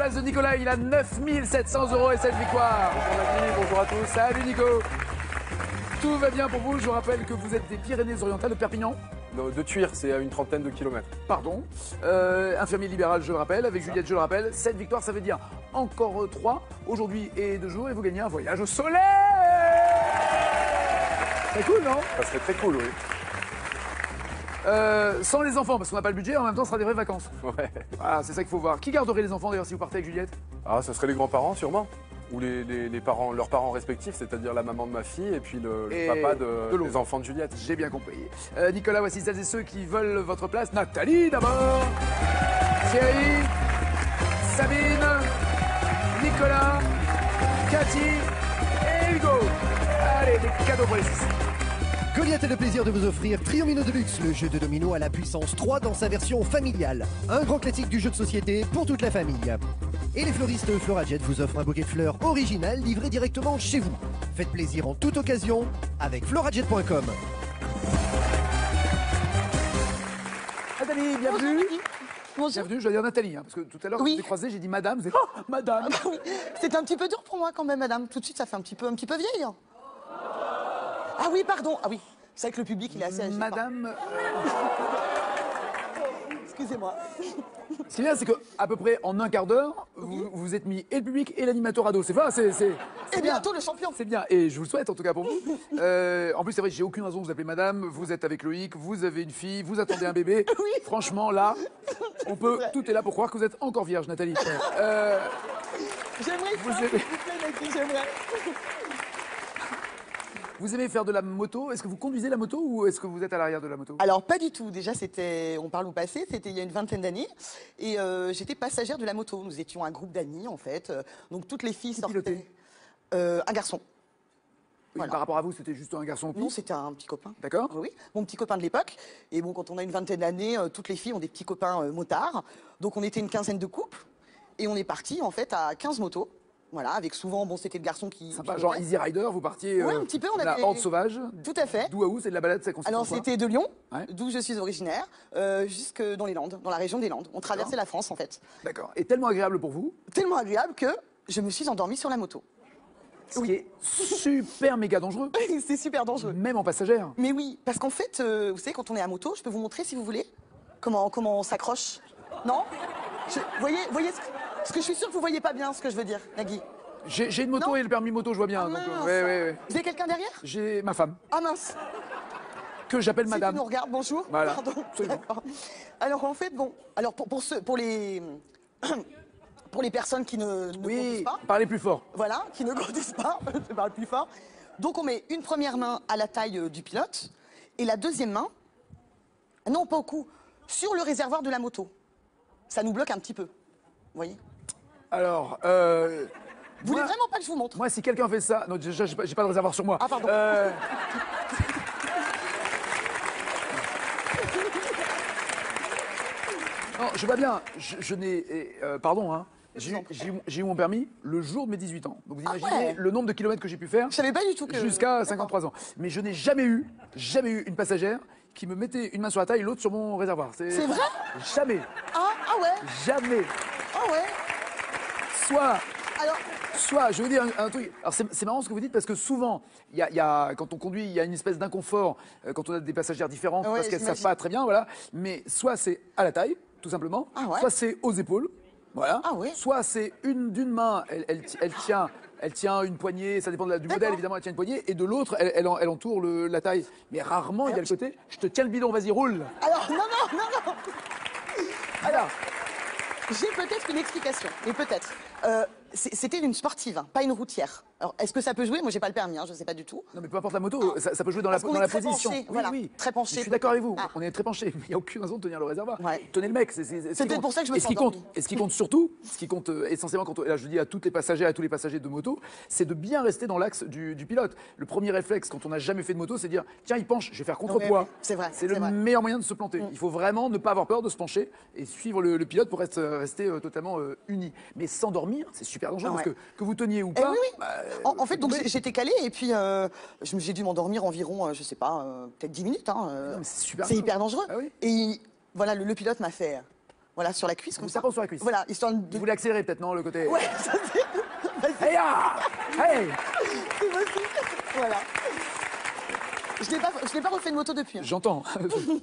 place de Nicolas, il a 9 700 € et 7 victoires. Bonjour Nagui, bonjour à tous. Salut Nico. Tout va bien pour vous, je vous rappelle que vous êtes des Pyrénées-Orientales de Perpignan. De Tuire, c'est à une trentaine de kilomètres. Pardon. Infirmier libéral, je le rappelle, avec Juliette, je le rappelle. 7 victoires, ça veut dire encore 3 aujourd'hui et 2 jours, et vous gagnez un voyage au soleil. C'est cool, non? Ça serait très cool, oui. Sans les enfants, parce qu'on n'a pas le budget, en même temps, ce sera des vraies vacances. Ouais. Voilà, c'est ça qu'il faut voir. Qui garderait les enfants d'ailleurs si vous partez avec Juliette? Ah, ça serait les grands-parents, sûrement. Ou les parents, leurs parents respectifs, c'est-à-dire la maman de ma fille et puis le papa des enfants de Juliette. J'ai bien compris. Nicolas, voici celles et ceux qui veulent votre place. Nathalie d'abord, Thierry, Sabine, Nicolas, Cathy et Hugo. Allez, des cadeaux pour les six. Goliath a le plaisir de vous offrir Triomino Deluxe, le jeu de domino à la puissance 3 dans sa version familiale. Un grand classique du jeu de société pour toute la famille. Et les fleuristes Florajet vous offrent un bouquet de fleurs original livré directement chez vous. Faites plaisir en toute occasion avec florajet.com. Nathalie, bienvenue. Bonjour. Bienvenue, je dois dire Nathalie, hein, parce que tout à l'heure, Oui. quand je l'ai croisée, j'ai dit madame. Vous êtes... Oh, madame. Ah bah oui. C'est un petit peu dur pour moi quand même, madame. Tout de suite, ça fait un petit peu vieille. Hein. Ah oui, pardon. Ah oui, c'est vrai que le public, il est assez âgé. Madame. Excusez-moi. Ce qui est bien, c'est qu'à peu près en un quart d'heure, vous vous êtes mis et le public et l'animateur à dos. C'est vrai, c'est Et bien. bientôt le champion. C'est bien, et je vous le souhaite en tout cas pour vous. En plus, c'est vrai, j'ai aucune raison de vous appeler madame. Vous êtes avec Loïc, vous avez une fille, vous attendez un bébé. Oui. Franchement, là, on peut. Tout est là pour croire que vous êtes encore vierge, Nathalie. J'aimerais Vous ça, aimez- s'il vous plaît, Nagui, j'aimerais. Vous aimez faire de la moto? Est-ce que vous conduisez la moto ou est-ce que vous êtes à l'arrière de la moto? Alors, pas du tout. Déjà, on parle au passé, c'était il y a une vingtaine d'années. Et j'étais passagère de la moto. Nous étions un groupe d'amis, en fait. Donc, toutes les filles Qui sortaient. pilotait? Un garçon. Oui, voilà. par rapport à vous, c'était juste un garçon Non, c'était un petit copain. D'accord. Oui, mon petit copain de l'époque. Et bon, quand on a une vingtaine d'années, toutes les filles ont des petits copains motards. Donc, on était une quinzaine de couples. Et on est parti, en fait, à 15 motos. Voilà, avec souvent, bon, c'était le garçon qui. Sympa, pilotait. genre Easy Rider, vous partiez Ouais, un petit peu, on la avait- horde sauvage. Tout à fait. D'où à où? C'est de la balade, ça consiste en Alors, quoi? c'était de Lyon, Ouais. d'où je suis originaire, jusque dans les Landes, dans la région des Landes. On traversait la France, en fait. D'accord. Et tellement agréable pour vous, Tellement agréable que je me suis endormie sur la moto. ce qui est super méga dangereux, C'est super dangereux. même en passagère. Mais oui, parce qu'en fait, vous savez, quand on est à moto, je peux vous montrer si vous voulez comment on s'accroche. Non voyez ce que je suis sûre que vous voyez pas bien ce que je veux dire, Nagui. J'ai une moto Non. et le permis moto, je vois bien. Ah, donc, mince. ouais. Vous avez quelqu'un derrière? J'ai ma femme, Ah mince. que j'appelle Si madame. tu nous regardes, bonjour. Voilà, Pardon. absolument. D'accord. Alors en fait, bon, alors pour les pour les personnes qui ne Oui, conduisent pas, parlez plus fort. voilà, qui ne conduisent pas, je parle plus fort. Donc on met une première main à la taille du pilote et la deuxième main, non pas au cou, sur le réservoir de la moto. Ça nous bloque un petit peu. Vous voyez? Alors, Vous voulez moi- vraiment pas que je vous montre? moi, si quelqu'un fait ça, non, déjà, j'ai pas de réservoir sur moi. Ah, pardon. Non, je vois bien. Je n'ai, pardon, hein. J'ai eu mon permis le jour de mes 18 ans. Donc vous Ah imaginez ouais. le nombre de kilomètres que j'ai pu faire Je savais pas du tout que. jusqu'à D'accord. 53 ans. Mais je n'ai jamais eu une passagère qui me mettait une main sur la taille et l'autre sur mon réservoir. C'est vrai? Jamais, Ah ouais. jamais. Ah ouais. Soit, Alors. je veux dire un truc. Alors c'est marrant ce que vous dites parce que souvent, quand on conduit, il y a une espèce d'inconfort quand on a des passagères différentes Ouais, parce qu'elles savent j'imagine. pas très bien, voilà. Mais soit c'est à la taille, tout simplement. Ah ouais. Soit c'est aux épaules, voilà. Ah ouais. Soit c'est d'une main, elle tient une poignée, ça dépend du modèle D'accord. évidemment, elle tient une poignée, et de l'autre, elle entoure la taille. Mais rarement il y a le côté. Je te tiens le bidon, vas-y roule. Alors non. Alors, J'ai peut-être une explication, mais peut-être. C'était une sportive, hein, pas une routière. Alors, est-ce que ça peut jouer? Moi, j'ai pas le permis, hein, je sais pas du tout. non mais peu importe la moto, ça peut jouer dans la, Parce qu'on dans est la très position. penché, Oui, voilà, oui. très penché. Je suis d'accord avec vous. Ah. On est très penché, mais il n'y a aucune raison de tenir le réservoir. Ouais. Tenez le mec. C'est peut-être pour ça que je me Et ce suis qui compte, endormie. et ce qui compte surtout, ce qui compte essentiellement, et là je dis à toutes les passagères et à tous les passagers de moto, c'est de bien rester dans l'axe du pilote. Le premier réflexe quand on n'a jamais fait de moto, c'est de dire tiens, il penche, je vais faire contrepoids. Ouais, c'est vrai, C'est c'est le vrai. meilleur moyen de se planter. Il faut vraiment ne pas avoir peur de se pencher et suivre le pilote pour rester totalement uni. Mais s'endormir, c'est super dangereux Ah parce ouais. que vous teniez ou Eh pas. oui, oui. bah, En fait, donc tombez. j'étais calée et puis j'ai dû m'endormir environ, je sais pas, peut-être 10 minutes. Hein, Non, mais c'est super c'est dangereux. hyper dangereux. Ah oui. Et voilà, le pilote m'a fait Voilà, sur la cuisse, comme Vous ça. tapant sur la cuisse. Voilà, histoire de... Vous voulez accélérer peut-être, non, le côté... Ouais, ça c'est... Hey, ah hey. C'est possible. Voilà. Je n'ai pas refait de moto depuis. Hein. J'entends,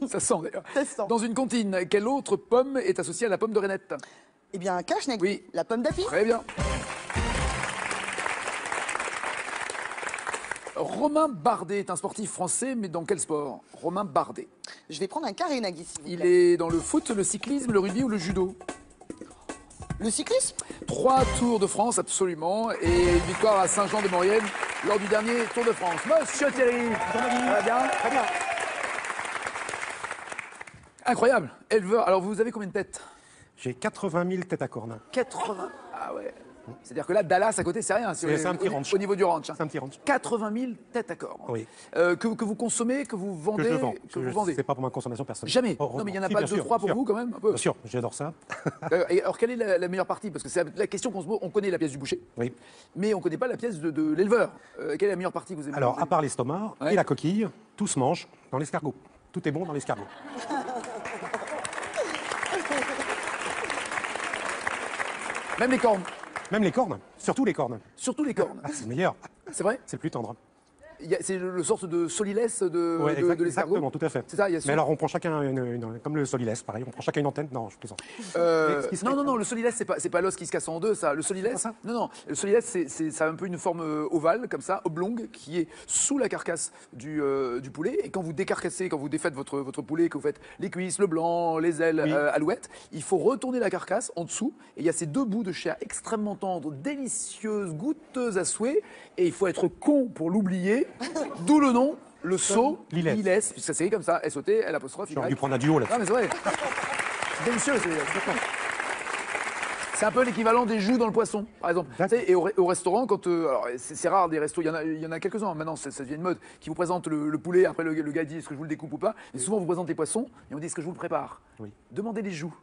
ça sent d'ailleurs. Ça sent. Dans une comptine, quelle autre pomme est associée à la pomme de Reinette? Eh bien, Cache-Nec, Oui. la pomme d'api. Très bien. Romain Bardet est un sportif français, mais dans quel sport? Romain Bardet. Je vais prendre un carré Nagui, s'il vous Il plaît. est dans le foot, le cyclisme, le rugby ou le judo? Le cyclisme? 3 Tours de France, absolument, et une victoire à Saint-Jean-de-Maurienne lors du dernier Tour de France. Monsieur Thierry, ça va bien? Très bien. Incroyable. Éleveur, alors vous avez combien de têtes? J'ai 80 000 têtes à cornes. 80. Ah ouais. C'est-à-dire que là, Dallas à côté, c'est rien. C'est un petit ranch. Au niveau du ranch. hein. C'est un petit ranch. 80 000 têtes à cornes. Oui. Que vous consommez, que vous vendez, Que je vends. que vous vendez. C'est pas pour ma consommation personnelle. Jamais. Heureusement. Non, mais il n'y en a Si, pas bien 2, sûr, 3 pour bien sûr. vous quand même un peu. Bien sûr, j'adore ça. Et alors, quelle est la meilleure partie? Parce que c'est la question qu'on se pose. On connaît la pièce du boucher, Oui. mais on ne connaît pas la pièce de l'éleveur. Quelle est la meilleure partie que vous aimez Alors, manger? à part l'estomac Ouais. et la coquille, tout se mange dans l'escargot. Tout est bon dans l'escargot. Même les cornes. Même les cornes, surtout les cornes. Surtout les cornes. Ah, c'est le meilleur. C'est vrai? C'est le plus tendre. C'est le sorte de solilès de Ouais, l'escargot. exactement, tout à fait. C'est ça, il y a Mais alors, on prend chacun comme le solilès, pareil. On prend chacun une antenne. Non, je plaisante. Non, le solilès, c'est pas l'os qui se casse en deux, ça. Le solilès, ça non, le solilès, ça a un peu une forme ovale, comme ça, oblongue, qui est sous la carcasse du poulet. Et quand vous décarcassez, quand vous défaites votre poulet, que vous faites les cuisses, le blanc, les ailes, Oui. alouettes, il faut retourner la carcasse en dessous. Et il y a ces 2 bouts de chair extrêmement tendres, délicieuses, goûteuses à souhait. Et il faut être con pour l'oublier. D'où le nom, le saut, Lilès. Lilès, puisque ça s'écrit comme ça, S-O-T, L'. J'aurais dû prendre un duo là. Non mais c'est vrai. C'est délicieux. C'est un peu l'équivalent des joues dans le poisson, par exemple. Tu sais, et au restaurant, quand alors c'est rare des restos, il y en a quelques-uns. Maintenant, ça devient une mode qui vous présente le poulet. Après, le gars dit est-ce que je vous le découpe ou pas. Et souvent, on vous présente des poissons et on dit est-ce que je vous le prépare. Oui. Demandez les joues.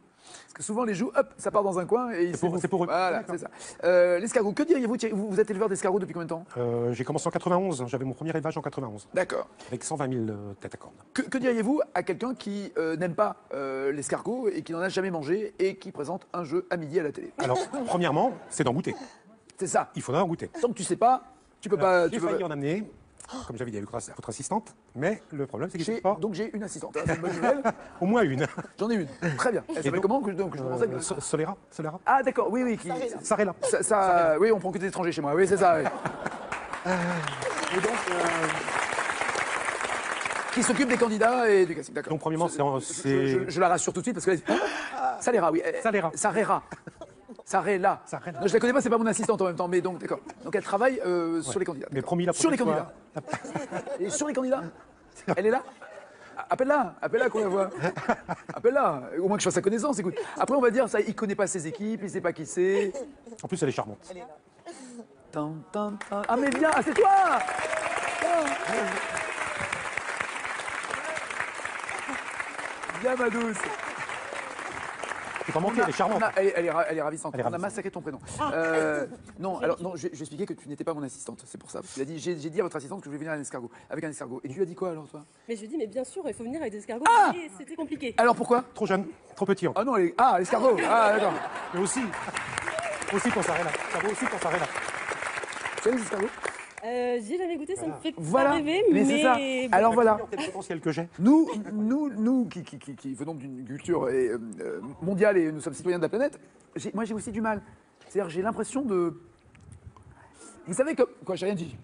Parce que souvent, les joues, hop, ça part dans un coin et C'est pour eux. Voilà, c'est ça. L'escargot, que diriez-vous Thierry? Vous êtes éleveur d'escargots depuis combien de temps? J'ai commencé en 91. J'avais mon premier élevage en 91. D'accord. Avec 120 000 têtes à cornes. Que diriez-vous à quelqu'un qui n'aime pas l'escargot et qui n'en a jamais mangé et qui présente un jeu à midi à la télé? Alors, premièrement, c'est d'en goûter. C'est ça. Il faudra en goûter. Tant que tu sais pas, tu peux pas. J'ai failli en amener, comme j'avais dit avec votre assistante, mais le problème, c'est que j'ai pas Donc j'ai une assistante. hein, c'est une bonne nouvelle. au moins une. J'en ai une. Très bien. Elle s'appelle donc, comment que je pensais que... Solera. Ah d'accord. Oui oui. Sarella. Oui, on prend que des étrangers chez moi. Oui c'est ça. Oui. Et donc. Qui s'occupe des candidats et du casting. D'accord. Donc, premièrement, Je la rassure tout de suite parce que Salera, oui. Salera. Sarera. Sarela. Sarela. Non, je la connais pas, c'est pas mon assistante en même temps, mais donc d'accord. Donc elle travaille sur les candidats. Mais d'accord. promis, la Sur les prochaine candidats. Et sur les candidats. Elle est là. Appelle-la qu'on la voit. Appelle-la, au moins que je fasse sa connaissance, écoute. Après on va dire ça, il connaît pas ses équipes, il sait pas qui c'est. En plus, elle est charmante. Tan, tan, tan. Ah mais viens, c'est toi. Viens ma douce. C'est pas manqué, elle est charmante. Elle est ravissante. Elle est On a ravissante. massacré ton prénom. Non, alors non, je vais expliquer que tu n'étais pas mon assistante, c'est pour ça. Tu as dit, j'ai dit à votre assistante que je voulais venir avec un escargot. Et tu lui as dit quoi alors toi? Mais je lui dis, mais bien sûr, il faut venir avec des escargots. Ah Et c'était compliqué. Alors pourquoi? Trop jeune, trop petit. Ah non, l'escargot. Ah d'accord. Mais aussi pour Sarella. Ça vaut aussi pour Sarella. Tu aimes les escargots? J'ai jamais goûté, ça me fait Voilà. pas rêver, Mais c'est ça. bon. Alors voilà. Quel potentiel que j'ai. Nous qui venons d'une culture mondiale et nous sommes citoyens de la planète, moi j'ai aussi du mal. C'est-à-dire j'ai l'impression de... Vous savez que... Quoi, j'ai rien dit.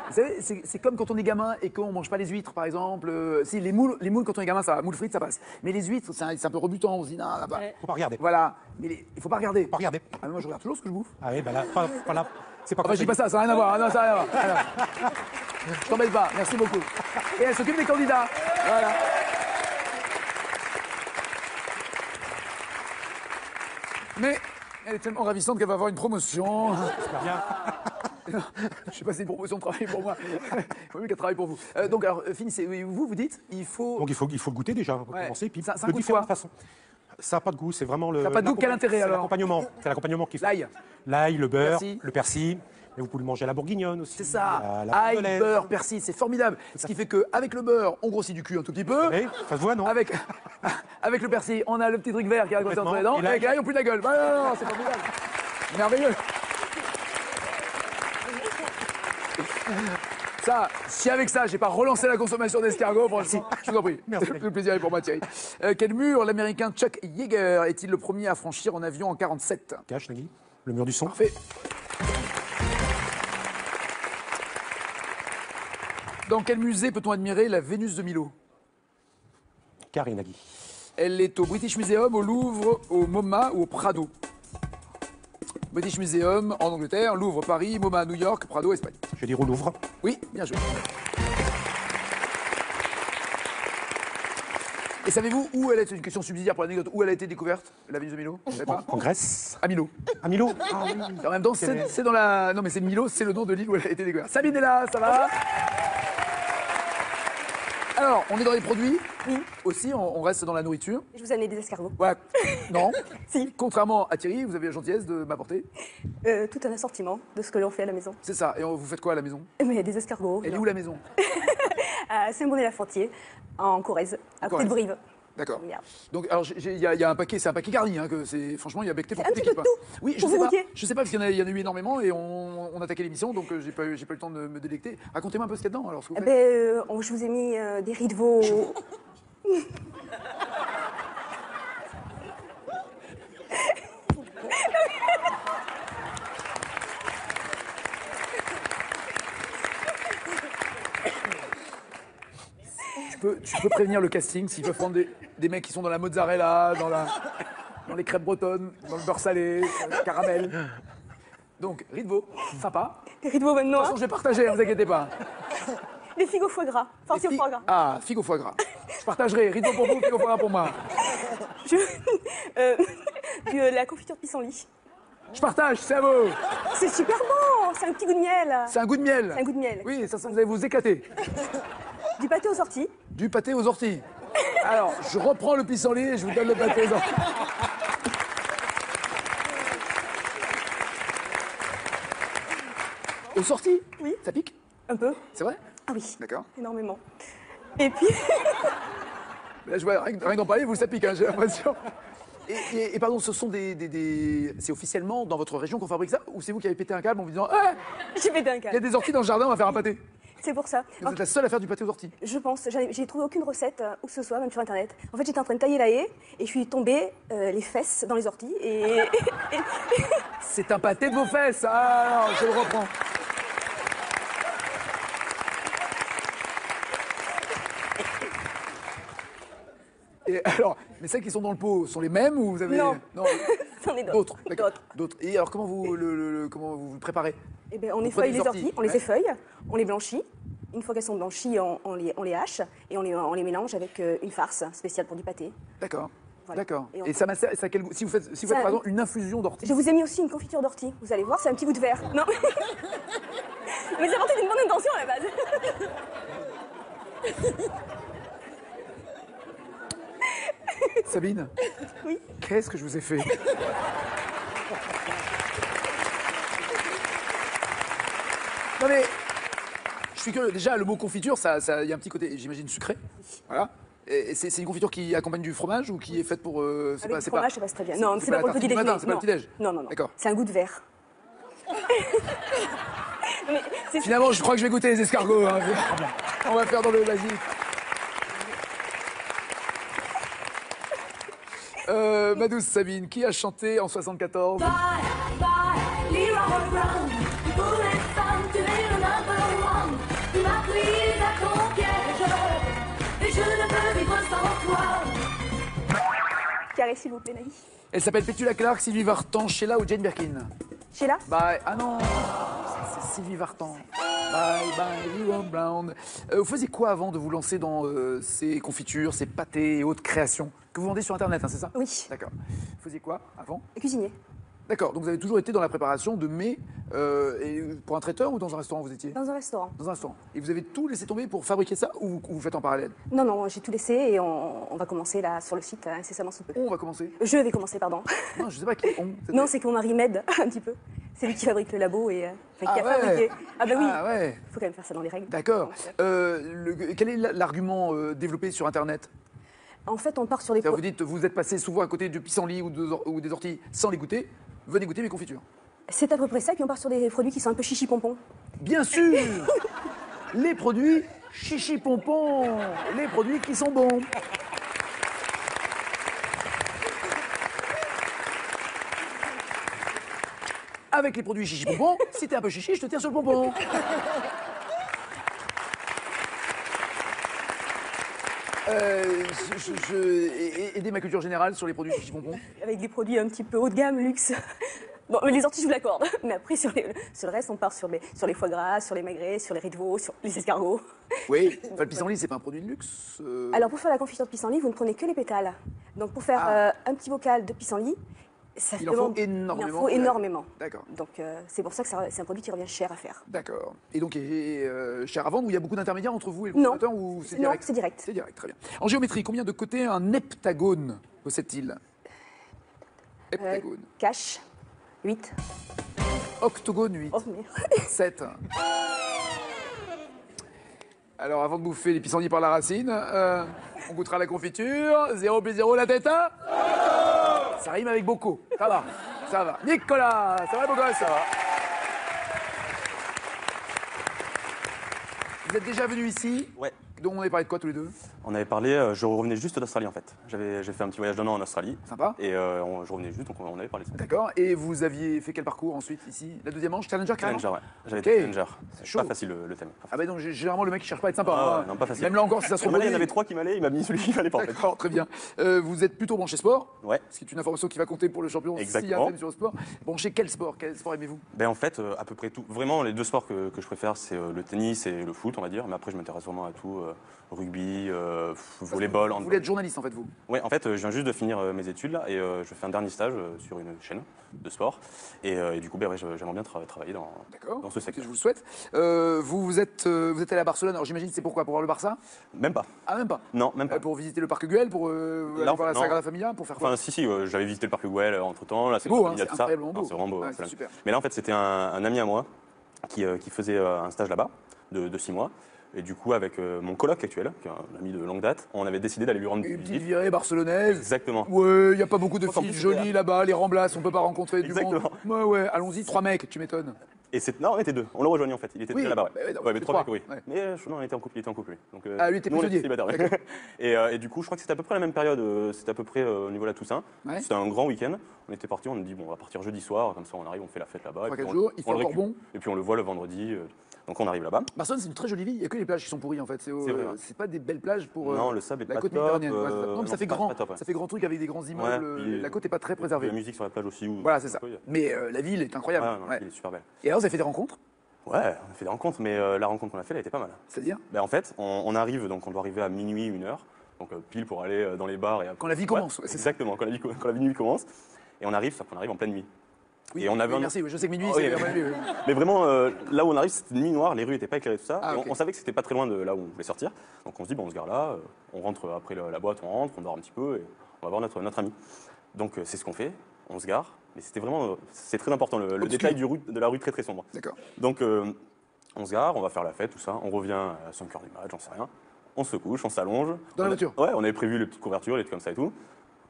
Vous savez, c'est comme quand on est gamin et qu'on mange pas les huîtres, par exemple. Si, les moules, quand on est gamin, ça va. Moules frites, ça passe. Mais les huîtres, c'est un peu rebutant. On se dit, non, là, bah, Ouais. Faut pas regarder. voilà. Mais il faut pas regarder. Pas regarder. Ah, mais moi, je regarde toujours ce que je bouffe. Ah oui, bah là, pas là. C'est pas Enfin, je dis pas ça, ça n'a rien à voir. Ah, non, ça n'a rien à voir. Alors, je t'embête pas, merci beaucoup. Et elle s'occupe des candidats. Voilà. Mais elle est tellement ravissante qu'elle va avoir une promotion. J'espère bien. Je sais pas si c'est une promotion de travail pour moi. Il vaut mieux qu'elle travaille pour vous. Donc, alors, finissez. Oui, vous dites, il faut. Donc il faut le goûter déjà, pour Ouais. commencer, puis Ça a un de goût de différentes quoi? façons. Ça n'a pas de goût, c'est vraiment le. Ça n'a pas de goût, quel intérêt, alors? C'est l'accompagnement qui fait. L'ail. L'ail, le beurre, Persil. le persil, Et vous pouvez le manger à la bourguignonne aussi. C'est ça. À la Ail, bordelaise. beurre, persil, c'est formidable. Ce qui fait qu'avec le beurre, on grossit du cul un tout petit peu. Oui, ça se voit, non? Avec, avec le persil, on a le petit truc vert qui est accroché entre les dents. Et Et là, avec l'ail, on pue de la gueule. Voilà, non, c'est formidable. Merveilleux. Ça, si avec ça, j'ai pas relancé la consommation d'escargots, franchement, je vous en prie. Merci. Le plaisir est pour moi, Thierry. Quel mur l'américain Chuck Yeager est-il le premier à franchir en avion en 47? Cache, Nagui. Le mur du son. Parfait. Dans quel musée peut-on admirer la Vénus de Milo? Carré, Nagui. Elle est au British Museum, au Louvre, au MoMA ou au Prado? British Museum en Angleterre, Louvre Paris, MoMA New York, Prado Espagne. Je vais dire au Louvre. Oui, bien joué. Et savez-vous où elle a été, une question subsidiaire pour l'anecdote, où elle a été découverte, la Vénus de Milo? Vous savez pas? En Grèce. À Milo. À Milo. Ah oui. En même temps, c'est dans la... Non mais c'est Milo, c'est le nom de l'île où elle a été découverte. Sabine est là, ça va? Alors, on est dans les produits. Oui. Aussi, on reste dans la nourriture. Je vous ai amené des escargots. Voilà. Non. Si. Contrairement à Thierry, vous avez la gentillesse de m'apporter. Tout un assortiment de ce que l'on fait à la maison. C'est ça. Et vous faites quoi à la maison? Mais des escargots. Elle est où la maison? À Saint-Bonnet-la-Fortier, en Corrèze, à côté de Brive. D'accord. Regarde. Donc, alors, il y a un paquet, c'est un paquet garni, hein, que c'est, franchement, il y a becté pour Un toute petit peu l'équipe. de Hein. tout, Oui, je pour sais vous pas. goûter. Je sais pas, parce qu'il y en a eu énormément et on attaquait l'émission, donc j'ai pas eu le temps de me délecter. Racontez-moi un peu ce qu'il y a dedans, alors, ce que vous faites. Je vous ai mis des riz de veau. Tu peux prévenir le casting s'ils peuvent prendre des mecs qui sont dans la mozzarella, dans les crêpes bretonnes, dans le beurre salé, le caramel. Donc, riz de veau, sympa. Des riz de veau De maintenant. toute façon, je vais partager, ne vous inquiétez pas. Des figues au foie gras. Farcis au foie gras. Ah, figue au foie gras. Je partagerai, riz de veau pour vous, figue au foie gras pour moi. La confiture de pissenlit. Je partage, c'est à vous. C'est super bon. C'est un petit goût de miel. C'est un goût de miel. C'est un goût de miel. Oui, ça vous allez vous éclater. Du pâté aux orties. Du pâté aux orties. Alors, je reprends le pissenlit et je vous donne le pâté aux orties. Aux sorties? Oui. Ça pique? Un peu. C'est vrai? Ah oui. D'accord. Énormément. Et puis, Là, je vois, rien que d'en parler, vous, ça pique, hein, j'ai l'impression. Et pardon, ce sont c'est officiellement dans votre région qu'on fabrique ça? Ou c'est vous qui avez pété un câble en vous disant ah, j'ai pété un il y a câble. des orties dans le jardin, on va faire un pâté? C'est pour ça. Vous êtes la seule à faire du pâté aux orties? Je pense. J'ai trouvé aucune recette où que ce soit, même sur Internet. En fait, j'étais en train de tailler la haie et je suis tombée les fesses dans les orties. Et C'est un pâté de vos fesses. Ah non, je le reprends. Et alors, mais celles qui sont dans le pot sont les mêmes ou vous avez... Non. C'en est D'autres. d'autres. D'accord. D'autres. Et alors, comment vous comment vous le préparez? Eh ben, on Vous effeuille prenez les les orties, orties, on les ouais. effeuille, on les blanchit. Une fois qu'elles sont blanchies, on les hache et on les mélange avec une farce spéciale pour du pâté. D'accord. Voilà. D'accord. Et on- Et ça a quel goût? Si vous faites, Ça- par exemple une infusion d'ortie. Je vous ai mis aussi une confiture d'ortie. Vous allez voir, c'est un petit goût de verre. Non mais c'est parti d'une bonne intention à la base. Sabine? Oui. Qu'est-ce que je vous ai fait? Non mais, je suis curieux. Déjà, le mot confiture, il y a un petit côté, j'imagine, sucré. Voilà. Et c'est une confiture qui accompagne du fromage ou qui est faite pour... Avec du fromage, ça passe très bien. Non, c'est la pas pour le tartine petit du matin, déjeuner. c'est pas le petit-déj. Non, non, non. D'accord. C'est un goût de verre. Mais c'est- Finalement, je crois que je vais goûter les escargots. Hein. On va faire dans le basique. Ma douce Sabine, qui a chanté en 74? Bye, bye, Leroy Brown. Vous êtes femme, tu es le number one. Tu m'as prise à ton piège. Et je ne peux vivre sans toi. Carré, s'il vous plaît, Nagui. Elle s'appelle Petula Clark, Sylvie Vartan, Sheila ou Jane Birkin? Sheila. Bye. Ah non, c'est Sylvie Vartan. Bye bye, Leroy Brown. Vous faisiez quoi avant de vous lancer dans ces confitures, ces pâtés et autres créations que vous vendez sur Internet, hein, c'est ça? Oui. D'accord. Vous faisiez quoi avant? Cuisinier. D'accord, donc vous avez toujours été dans la préparation de mets et pour un traiteur ou dans un restaurant vous étiez? Dans un restaurant. Dans un restaurant. Et vous avez tout laissé tomber pour fabriquer ça ou vous faites en parallèle? Non, non, j'ai tout laissé et on va commencer là sur le site incessamment sous peu. On va commencer. Je vais commencer, pardon. Non, je sais pas qui on. Non, c'est que mon mari m'aide un petit peu. C'est lui qui fabrique le labo et qui a fabriqué. Ah bah oui, Ah ouais. faut quand même faire ça dans les règles. D'accord. Quel est l'argument développé sur Internet? En fait, on part sur des Vous dites, vous êtes passé souvent à côté du pissenlit ou des orties sans les goûter. Venez goûter mes confitures. C'est à peu près ça, puis on part sur des produits qui sont un peu chichi-pompons. Bien sûr. Les produits chichi-pompons. Les produits qui sont bons. Avec les produits chichi-pompons, si t'es un peu chichi, je te tiens sur le pompon. Aider ma culture générale sur les produits chichi-pompons. Avec des produits un petit peu haut de gamme, luxe. Bon, mais les orties, je vous l'accorde. Mais après, sur le reste, on part sur les foie gras, sur les magrets, sur les riz de veau, sur les escargots. Oui, enfin, le pissenlit, c'est pas un produit de luxe. Alors, pour faire la confiture de pissenlit, vous ne prenez que les pétales. Donc, pour faire un petit bocal de pissenlit, ça Il en faut énormément. Il en faut énormément. D'accord. Donc, c'est pour ça que c'est un produit qui revient cher à faire. D'accord. Et donc, cher à vendre, où il y a beaucoup d'intermédiaires entre vous et le Non. consommateur ou c'est Non, direct? c'est direct. C'est direct, très bien. En géométrie, combien de côtés un heptagone possède-t-il? Heptagone. Cash, 8. Octogone, 8. Oh, merde. 7. Alors, avant de bouffer les pissenlits par la racine, on goûtera la confiture. 0 plus 0, la tête à... Ça rime avec beaucoup. Ça va, ça va. Nicolas, ça va, beau gosse? Ça va. Vous êtes déjà venu ici? Ouais. Donc on avait parlé de quoi tous les deux? On avait parlé, je revenais juste d'Australie en fait. J'ai fait un petit voyage d'un an en Australie. Sympa. Et je revenais juste, donc on avait parlé de ça. D'accord. Et vous aviez fait quel parcours ensuite ici? La deuxième manche, Challenger carrément? Challenger, ouais. J'avais Ok. été Challenger. C'est chaud. pas facile le thème. Ah bah donc généralement le mec il cherche pas à être sympa. Ah hein. ouais, non, pas facile. Même là encore si ça se Il reproduit. y en avait 3 qui m'allaient, il m'a mis celui qui m'allait pas en fait. D'accord, très bien. Vous êtes plutôt branché sport? Ouais. Ce qui est une information qui va compter pour le champion s'il y a un Exactement. thème sur le sport. Branché quel sport? Quel sport aimez-vous? Ben en fait, à peu près tout. Vraiment, les deux sports que je préfère, c'est le tennis et le foot, on va dire. Mais après, je m'intéresse vraiment à tout. Rugby, volleyball, Vous voulez être journaliste en fait vous? Ouais, en fait, je viens juste de finir mes études là et je fais un dernier stage sur une chaîne de sport. Et du coup, ben, ouais, j'aimerais bien travailler dans ce secteur. Je vous le souhaite. Vous êtes allé à Barcelone, alors j'imagine c'est pourquoi? Pour voir le Barça? Même pas. Ah même pas? Non, même pas. Pour visiter le parc Güell, pour aller voir la non. Sagrada Familia, pour faire quoi? Enfin, si, j'avais visité le parc Güell entre temps. Là, C'est beau, hein, il y a c'est tout ça. incroyablement beau. Non, c'est vraiment beau. Ouais, c'est c'est super. Mais là, en fait, c'était un ami à moi qui faisait un stage là-bas de 6 mois. Et du coup, avec mon coloc actuel, qui est un ami de longue date, on avait décidé d'aller lui rendre Une petite visite. virée barcelonaise. Exactement. Ouais, il n'y a pas beaucoup de Encore filles plus jolies super. là-bas, les Ramblas, on peut pas rencontrer du monde. Exactement. Ouais, allons-y, 3 mecs, tu m'étonnes. Et non, on était 2. On l'a rejoint en fait. Il était Oui, déjà là-bas. bah ouais, non, mais c'est 3 mecs, trois. oui. Ouais. Mais non, on était en couple. Il était en couple. Lui. Donc, Lui était nous, on était prisonnier. célibataires. Et du coup, je crois que c'était à peu près la même période. C'était à peu près au niveau de la Toussaint. Ouais. C'était un grand week-end. On était partis. On a dit bon, on va partir jeudi soir. Comme ça, on arrive, on fait la fête là-bas. 3-4 jours, il fait encore bon. Et puis on le voit le vendredi. Donc on arrive là-bas. Barcelone, c'est une très jolie ville, il n'y a que les plages qui sont pourries en fait. C'est vrai, ouais. c'est pas des belles plages pour Non, le sable est la pas côte top, méditerranéenne. Ouais, non, mais non, ça fait c'est pas grand, top, ouais. ça fait grand truc avec des grands immeubles. Ouais, puis, la côte n'est pas très préservée. La musique sur la plage aussi. Voilà, c'est ça. Mais la ville est incroyable. Ouais, non, Ouais. il est super belle. Et alors, vous avez fait des rencontres? Ouais, on a fait des rencontres, mais la rencontre qu'on a fait, elle était pas mal. C'est-à-dire? Ben, en fait, on arrive, donc on doit arriver à minuit, 1h, donc pile pour aller dans les bars. Et Quand la vie commence, ouais, c'est ça. exactement, quand la nuit commence. Et on arrive, sauf qu'on arrive en pleine nuit. Oui, et on avait oui, merci, oui, je sais que minuit, Ah, c'est oui, la nuit, oui. Mais vraiment, là où on arrive, c'était nuit noire, les rues n'étaient pas éclairées, tout ça. Ah, Et ok. on savait que c'était pas très loin de là où on voulait sortir. Donc on se dit, bon, on se gare là, on rentre après la boîte, on rentre, on dort un petit peu et on va voir notre ami. Donc c'est ce qu'on fait, on se gare. Mais c'était vraiment, c'est très important, le détail de la rue très très sombre. D'accord. Donc on se gare, on va faire la fête, tout ça. On revient à 5h du mat, j'en sais rien. On se couche, on s'allonge. Dans la voiture? Ouais, on avait prévu les petites couvertures, les trucs comme ça et tout.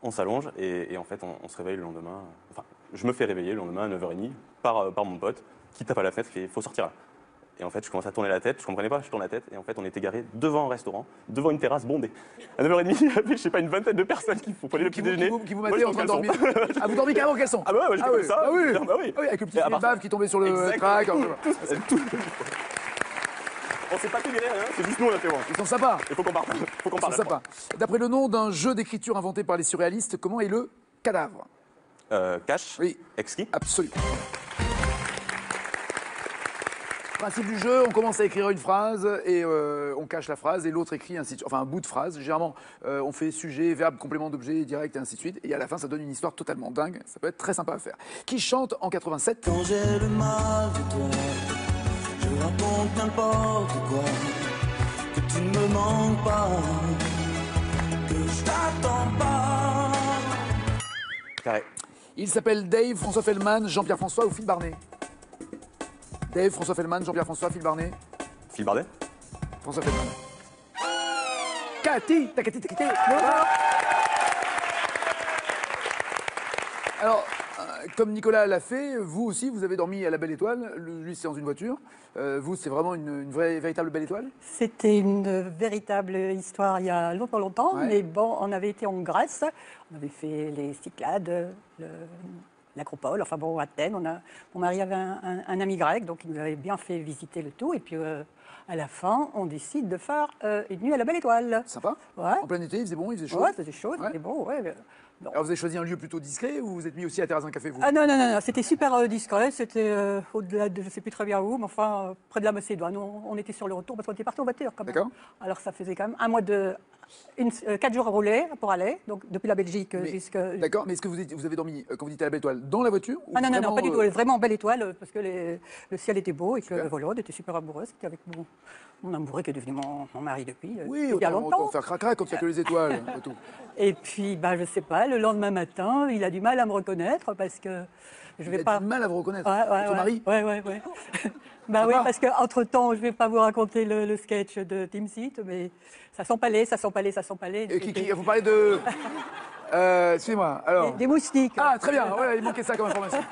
On s'allonge et en fait, on se réveille le lendemain. Enfin, je me fais réveiller le lendemain à 9h30 par mon pote qui tape à la fenêtre et fait « faut sortir là ». Et en fait, je commence à tourner la tête, je comprenais pas, je tourne la tête et en fait, on était garé devant un restaurant, devant une terrasse bondée. À 9h30, il y avait, je sais pas, une vingtaine de personnes qui prenaient le petit déjeuner. Qui vous Moi, mataient je en train de prends dormir. Ah, vous dormiez carrément au caleçon? Ah bah ouais, j'ai fait ça. Ah oui. Bah oui. Ah oui, avec le petit Et à filet de part- bave qui tombait sur le Exactement. track. On s'est pas fait virer, hein, c'est juste nous on a fait bon. Ils sont sympas. Il faut qu'on parte. Faut qu'on Ils sont parte. sympas. D'après le nom d'un jeu d'écriture inventé par les surréalistes, comment est le cadavre? Cash, Oui. exquis. Absolument. Principe du jeu, on commence à écrire une phrase et on cache la phrase et l'autre écrit ainsi de suite. Enfin, un bout de phrase. Généralement, on fait sujet, verbe, complément d'objet, direct et ainsi de suite. Et à la fin, ça donne une histoire totalement dingue. Ça peut être très sympa à faire. Qui chante en 87? Quand j'ai le mal de toi, je raconte n'importe quoi, que tu ne me manques pas, que je t'attends pas. Carré. Il s'appelle Dave, François Fellman, Jean-Pierre François ou Phil Barnet? Dave, François Fellman, Jean-Pierre François, Phil Barnet. Phil Bardet. François Fellman. Cathy, t'as quitté. Alors, comme Nicolas l'a fait, vous aussi, vous avez dormi à la Belle Étoile. Lui, c'est dans une voiture. Vous, c'est vraiment une véritable Belle Étoile? C'était une véritable histoire il y a longtemps, Ouais. mais bon, on avait été en Grèce, on avait fait les Cyclades, l'Acropole, enfin bon, Athènes. Mon mari avait un ami grec, donc il nous avait bien fait visiter le tout, et puis à la fin, on décide de faire une nuit à la Belle Étoile. Sympa. Ouais. En plein été, il faisait bon, il faisait chaud. Ouais, c'était chaud, Ouais. c'était bon, ouais. Non. Alors, vous avez choisi un lieu plutôt discret ou vous êtes mis aussi à terrasse d'un café, vous? Ah non, c'était super discret, c'était au-delà de je ne sais plus très bien où, mais enfin près de la Macédoine. On était sur le retour parce qu'on était parti en voiture quand même. D'accord. Alors ça faisait quand même un mois 4 jours à rouler pour aller, donc depuis la Belgique jusqu'à... D'accord, mais est-ce que vous avez dormi, quand vous étiez à la Belle Étoile, dans la voiture ou Ah non, vraiment, pas du tout, vraiment Belle Étoile, parce que le ciel était beau et que Super. voilà, on était super amoureux. C'était avec mon amoureux qui est devenu mon mari depuis Oui, il y a autant longtemps. faire crac-crac quand il n'y a que les étoiles. c'est tout. Et puis, je sais pas, le lendemain matin, il a du mal à me reconnaître parce que je vais Il a pas... du mal à vous reconnaître. Ouais, Ton mari? Ouais. Oui, parce qu'entre-temps, je ne vais pas vous raconter le sketch de Team Seat, mais ça s'empalait. Et qui vous parlez de... Excusez-moi, alors... Des moustiques. Ah, très bien, voilà, il manquait ça comme information.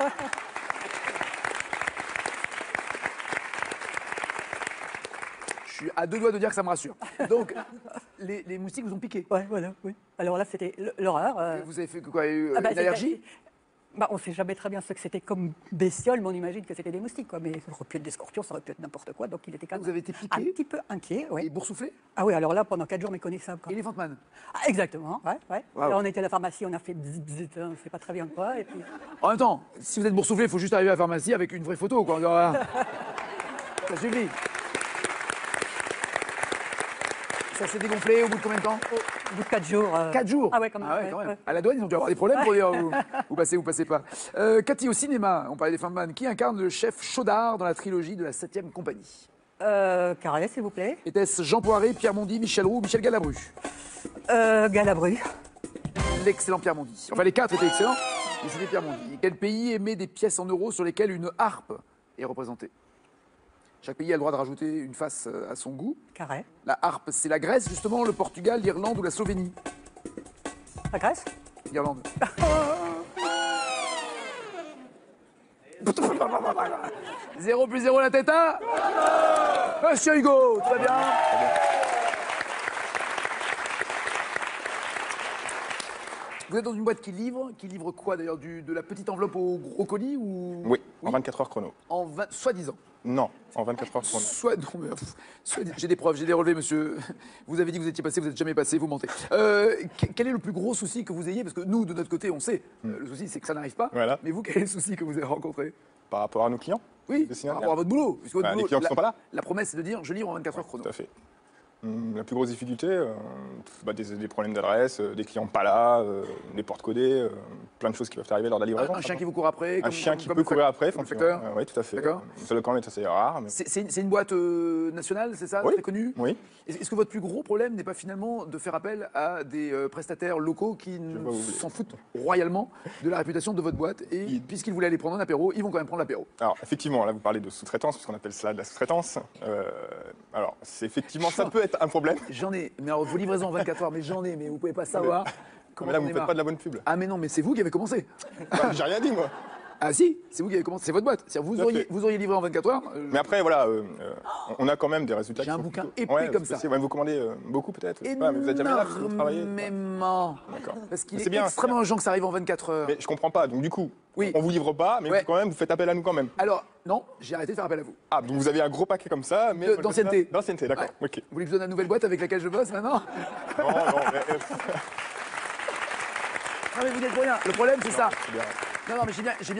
Je suis à deux doigts de dire que ça me rassure. Donc, les moustiques vous ont piqué. Ouais, voilà, oui. Alors là, c'était l'horreur. Vous avez fait quoi, une c'était- allergie? On ne sait jamais très bien ce que c'était comme bestiole, mais on imagine que c'était des moustiques, quoi. Mais ça aurait pu être des scorpions, ça aurait pu être n'importe quoi. Donc il était quand même Vous avez été piqué? un petit peu inquiet. Ouais. Et boursouflé? Ah oui, alors là, pendant 4 jours, méconnaissable. Quoi. Elephant Man. Ah, exactement, ouais. Wow. Alors, on était à la pharmacie, on a fait bzz, bzz, on ne sait pas très bien quoi. Et puis... En même temps, si vous êtes boursouflé, il faut juste arriver à la pharmacie avec une vraie photo, quoi. Ça suffit. Ça s'est dégonflé au bout de combien de temps? Au bout de 4 jours. 4 jours? Ah ouais, quand même. Ah ouais, quand même. Ouais. À la douane, ils ont dû avoir des problèmes pour dire vous passez pas. Cathy, au cinéma, on parlait des femmes qui incarne le chef Chaudard dans la trilogie de la 7e compagnie? Carré, s'il vous plaît. Était-ce Jean Poiret, Pierre Mondy, Michel Roux, Michel Galabru? Galabru. L'excellent Pierre Mondy. Enfin, les 4 étaient excellents, mais c'était Pierre Mondy. Quel pays émet des pièces en euros sur lesquelles une harpe est représentée? Chaque pays a le droit de rajouter une face à son goût. Carré. La harpe, c'est la Grèce, justement, le Portugal, l'Irlande ou la Slovénie? La Grèce. L'Irlande. 0 plus 0 la tête à... Monsieur Hugo, tout va bien? Vous êtes dans une boîte qui livre quoi d'ailleurs? De la petite enveloppe au gros colis ou... Oui, en 24 heures chrono. En soi-disant. Non, en 24 heures chrono. Non, mais, j'ai des preuves, j'ai des relevés, monsieur. Vous avez dit que vous étiez passé, vous n'êtes jamais passé, vous mentez. Quel est le plus gros souci que vous ayez? Parce que nous, de notre côté, on sait. Le souci, c'est que ça n'arrive pas. Voilà. Mais vous, quel est le souci que vous avez rencontré? Par rapport à nos clients? Oui, de par rapport à votre boulot. Puisque votre les boulot, clients qui ne sont pas là? La promesse, c'est de dire, je livre en 24 heures chrono. Tout à fait. La plus grosse difficulté, des problèmes d'adresse, des clients pas là, des portes codées, plein de choses qui peuvent arriver lors de la livraison. Un chien qui vous court après? Un chien qui peut courir après, comme le facteur? Oui, tout à fait. D'accord. Ça, quand même, est assez rare. Mais... C'est une boîte nationale, c'est ça? Oui. Très connue? Oui. Est-ce que votre plus gros problème n'est pas finalement de faire appel à des prestataires locaux qui s'en foutent royalement de la réputation de votre boîte et puisqu'ils voulaient aller prendre un apéro, ils vont quand même prendre l'apéro? Alors, effectivement, là, vous parlez de sous-traitance, puisqu'on appelle cela de la sous-traitance. Alors, c'est effectivement, ça peut être un problème. J'en ai, mais alors vos livraisons en 24 heures, mais j'en ai, mais vous pouvez pas savoir. Mais là, vous ne faites pas de la bonne pub. Ah mais non, mais c'est vous qui avez commencé. J'ai rien dit, moi. Ah si, c'est vous qui avez commencé, c'est votre boîte. Vous auriez livré en 24 heures. Mais après, voilà, on a quand même des résultats. J'ai un bouquin épais comme ça. Vous commandez beaucoup peut-être. Vous êtes jamais là, vous travaillez. Énormément. D'accord. Parce qu'il C'est est bien, extrêmement urgent que ça arrive en 24 heures. Mais je comprends pas. Donc du coup, Oui. on vous livre pas, mais quand même, vous faites appel à nous quand même. Alors non, j'ai arrêté de faire appel à vous. Ah, donc vous avez un gros paquet comme ça, mais D'ancienneté. D'ancienneté, d'accord. Ouais. Ok. Vous voulez que je donne la nouvelle boîte avec laquelle je bosse maintenant? Non, mais... Non mais vous n'êtes pour rien. Le problème c'est ça. c'est bien. Non, mais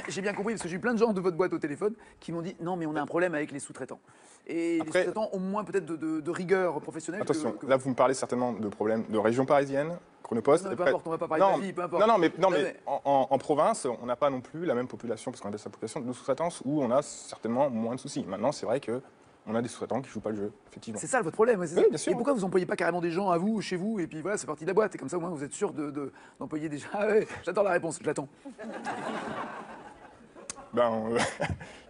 j'ai bien compris, parce que j'ai eu plein de gens de votre boîte au téléphone qui m'ont dit non, mais on a un problème avec les sous-traitants. Et Après, les sous-traitants ont moins peut-être de rigueur professionnelle. Attention, là vous me parlez certainement de problèmes de région parisienne, Chronopost. Non, mais peu importe, on va pas parler de la vie, peu importe. Non, mais en province, on n'a pas non plus la même population, parce qu'on appelle ça population de sous-traitance, où on a certainement moins de soucis. Maintenant, c'est vrai que on a des sous-traitants qui jouent pas le jeu, effectivement. C'est ça votre problème, ouais, Oui, bien sûr. Et pourquoi vous n'employez pas carrément des gens à vous, chez vous, et puis voilà, c'est parti de la boîte, et comme ça au moins vous êtes sûr d'employer des gens. Ah ouais, j'attends la réponse, je l'attends.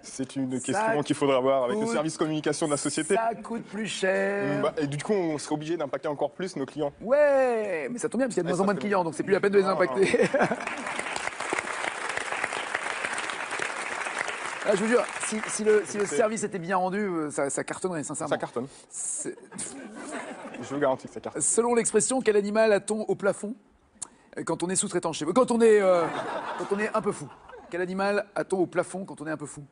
C'est une question qu'il faudra voir avec le service communication de la société. Ça coûte plus cher. Et du coup, on serait obligé d'impacter encore plus nos clients. Ouais, mais ça tombe bien, parce qu'il y a de moins en moins de clients, donc c'est plus la peine de les impacter. Ah, je vous jure, si le service était bien rendu, ça cartonnerait, sincèrement. Ça cartonne. Je vous garantis que ça cartonne. Selon l'expression, quel animal a-t-on au plafond quand on est sous-traitant chez vous? Quand on est un peu fou. Quel animal a-t-on au plafond quand on est un peu fou?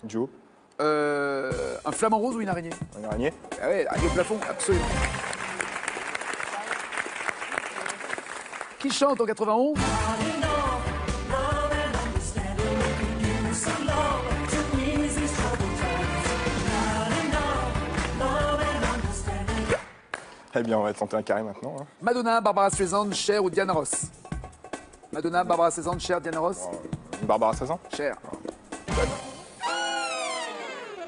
Joe. Un flamant rose ou une araignée? Une araignée. Ah ouais, au plafond, absolument. Qui chante en 91? Eh bien, on va tenter un carré maintenant. Hein. Madonna, Barbara Streisand, Cher ou Diana Ross? Madonna, Barbara Streisand, Cher, Diana Ross? Barbara Streisand? Cher.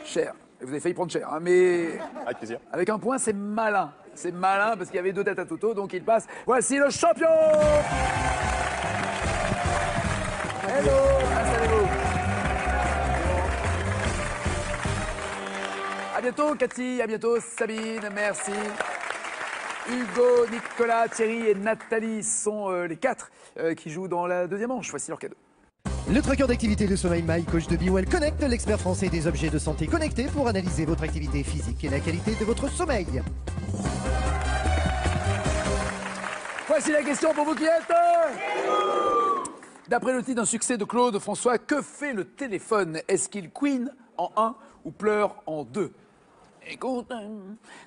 Cher. Vous avez failli prendre Cher, hein, mais... Avec plaisir. Avec un point, c'est malin. C'est malin parce qu'il y avait 2 têtes à Toto, donc il passe. Voici le champion! Hello, installez-vous. À bientôt, Cathy. À bientôt, Sabine. Merci. Hugo, Nicolas, Thierry et Nathalie sont les 4 qui jouent dans la deuxième manche. Voici leur cadeau. Le tracker d'activité de sommeil My Coach de BeWell Connect, l'expert français des objets de santé connectés pour analyser votre activité physique et la qualité de votre sommeil. Voici la question pour vous qui êtes. D'après le titre d'un succès de Claude François, que fait le téléphone? Est-ce qu'il queen en 1 ou pleure en 2? Écoute,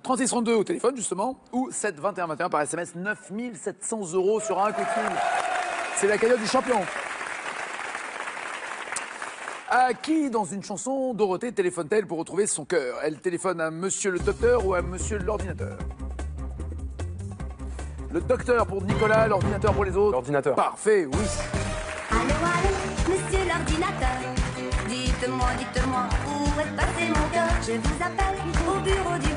3632 au téléphone justement, ou 7 21 21 par SMS, 9 700 € sur un coup de fil. C'est la cagnotte du champion. À qui, dans une chanson, Dorothée téléphone-t-elle pour retrouver son cœur? Elle téléphone à monsieur le docteur ou à monsieur l'ordinateur? Le docteur pour Nicolas, l'ordinateur pour les autres? L'ordinateur. Parfait, oui. Allô, allô, monsieur l'ordinateur. Dites-moi, où est passé mon cœur? Je vous appelle au bureau du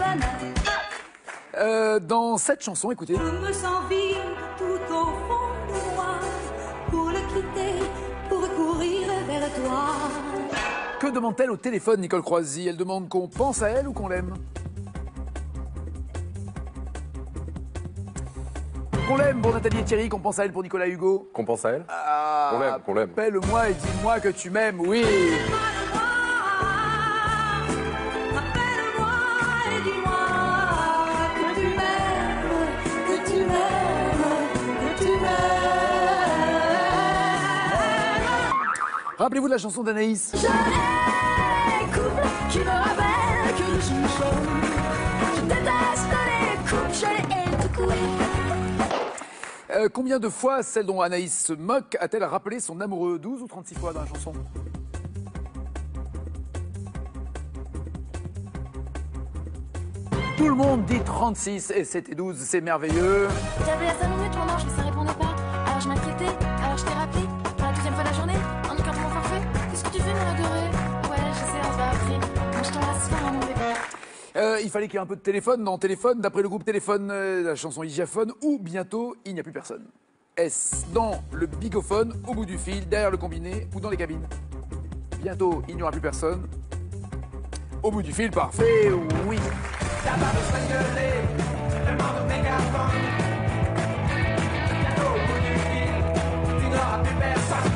bonheur. Dans cette chanson, écoutez. Je me sens vide tout au fond de moi. Pour le quitter, pour courir vers toi. Que demande-t-elle au téléphone, Nicole Croisy? Elle demande qu'on pense à elle ou qu'on l'aime? Qu'on l'aime pour Nathalie et Thierry, qu'on pense à elle pour Nicolas et Hugo. Qu'on pense à elle? Qu'on l'aime. Appelle-moi et dis-moi que tu m'aimes, oui. Rappelez-vous de la chanson d'Anaïs. Je les couples qui me rappellent que je suis chaud. Je déteste les couples, je les hais tout court. Combien de fois celle dont Anaïs se moque a-t-elle rappelé son amoureux? 12 ou 36 fois dans la chanson? Tout le monde dit 36 et c'était 12, c'est merveilleux. J'ai appelé à 5 minutes mon ange, mais ça répondait pas. Alors je m'inquiétais, alors je t'ai rappelé. Pour la deuxième fois de la journée, en écartant mon forfait. Qu'est-ce que tu fais, mon adoré? Ouais, je sais, on se va après. Moi, je t'embrasse fort, mon bébé. Il fallait qu'il y ait un peu de téléphone dans Téléphone, d'après le groupe Téléphone, la chanson Hygiaphone, ou bientôt il n'y a plus personne. Est-ce dans le bigophone, au bout du fil, derrière le combiné ou dans les cabines? Bientôt il n'y aura plus personne. Au bout du fil, parfait, oui. T'as pas besoin de gueuler, demande au mégaphone. Bientôt au bout du fil, tu n'auras plus personne.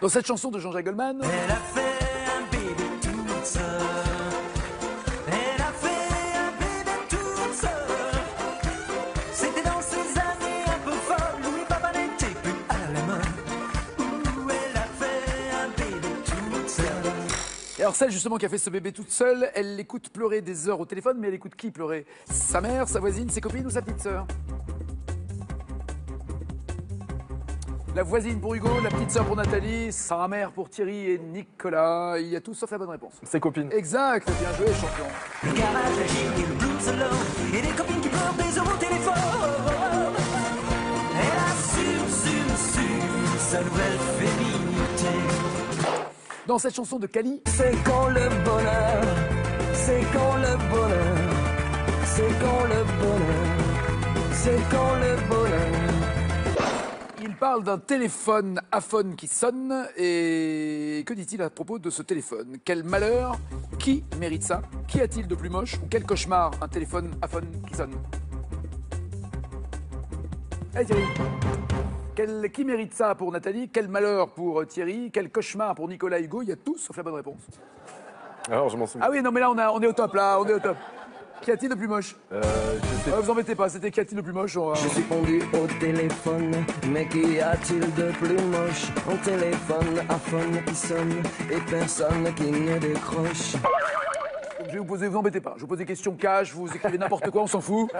Dans cette chanson de Jean-Jacques Goldman. Elle a fait un bébé toute seule. Elle a fait un bébé toute seule. C'était dans ces années un peu folles où les papas n'étaient plus à la main. Où elle a fait un bébé toute seule. Et alors celle justement qui a fait ce bébé toute seule, elle l'écoute pleurer des heures au téléphone, mais elle écoute qui pleurer? Sa mère, sa voisine, ses copines ou sa petite sœur? La voisine pour Hugo, la petite sœur pour Nathalie, sa mère pour Thierry et Nicolas. Il y a tout sauf la bonne réponse. Ses copines. Exact, bien joué, champion. Le garage agite et le blues alone, et les copines qui pleurent des heures au téléphone. Elle assume sa nouvelle féminité. Dans cette chanson de Kali, c'est quand le bonheur, c'est quand le bonheur, c'est quand le bonheur, c'est quand le bonheur. il parle d'un téléphone iPhone qui sonne. Et que dit-il à propos de ce téléphone? Quel malheur? Qui mérite ça? Qu'y a-t-il de plus moche? Ou quel cauchemar? Un téléphone iPhone qui sonne. Allez Thierry. Qui mérite ça pour Nathalie? Quel malheur pour Thierry? Quel cauchemar pour Nicolas et Hugo? Il y a tout sauf la bonne réponse. Alors, je m'en souviens. Ah oui, non, mais là, on est au top, là, on est au top. Qu'y a-t-il de plus moche? Je sais. Vous embêtez pas, c'était qu'y a-t-il de plus moche? J'ai répondu au téléphone, mais qu'y a-t-il de plus moche? Un téléphone iPhone qui sonne et personne qui ne décroche. Donc, je vais vous poser, vous embêtez pas, je vous pose des questions cash, vous écrivez n'importe quoi, on s'en fout.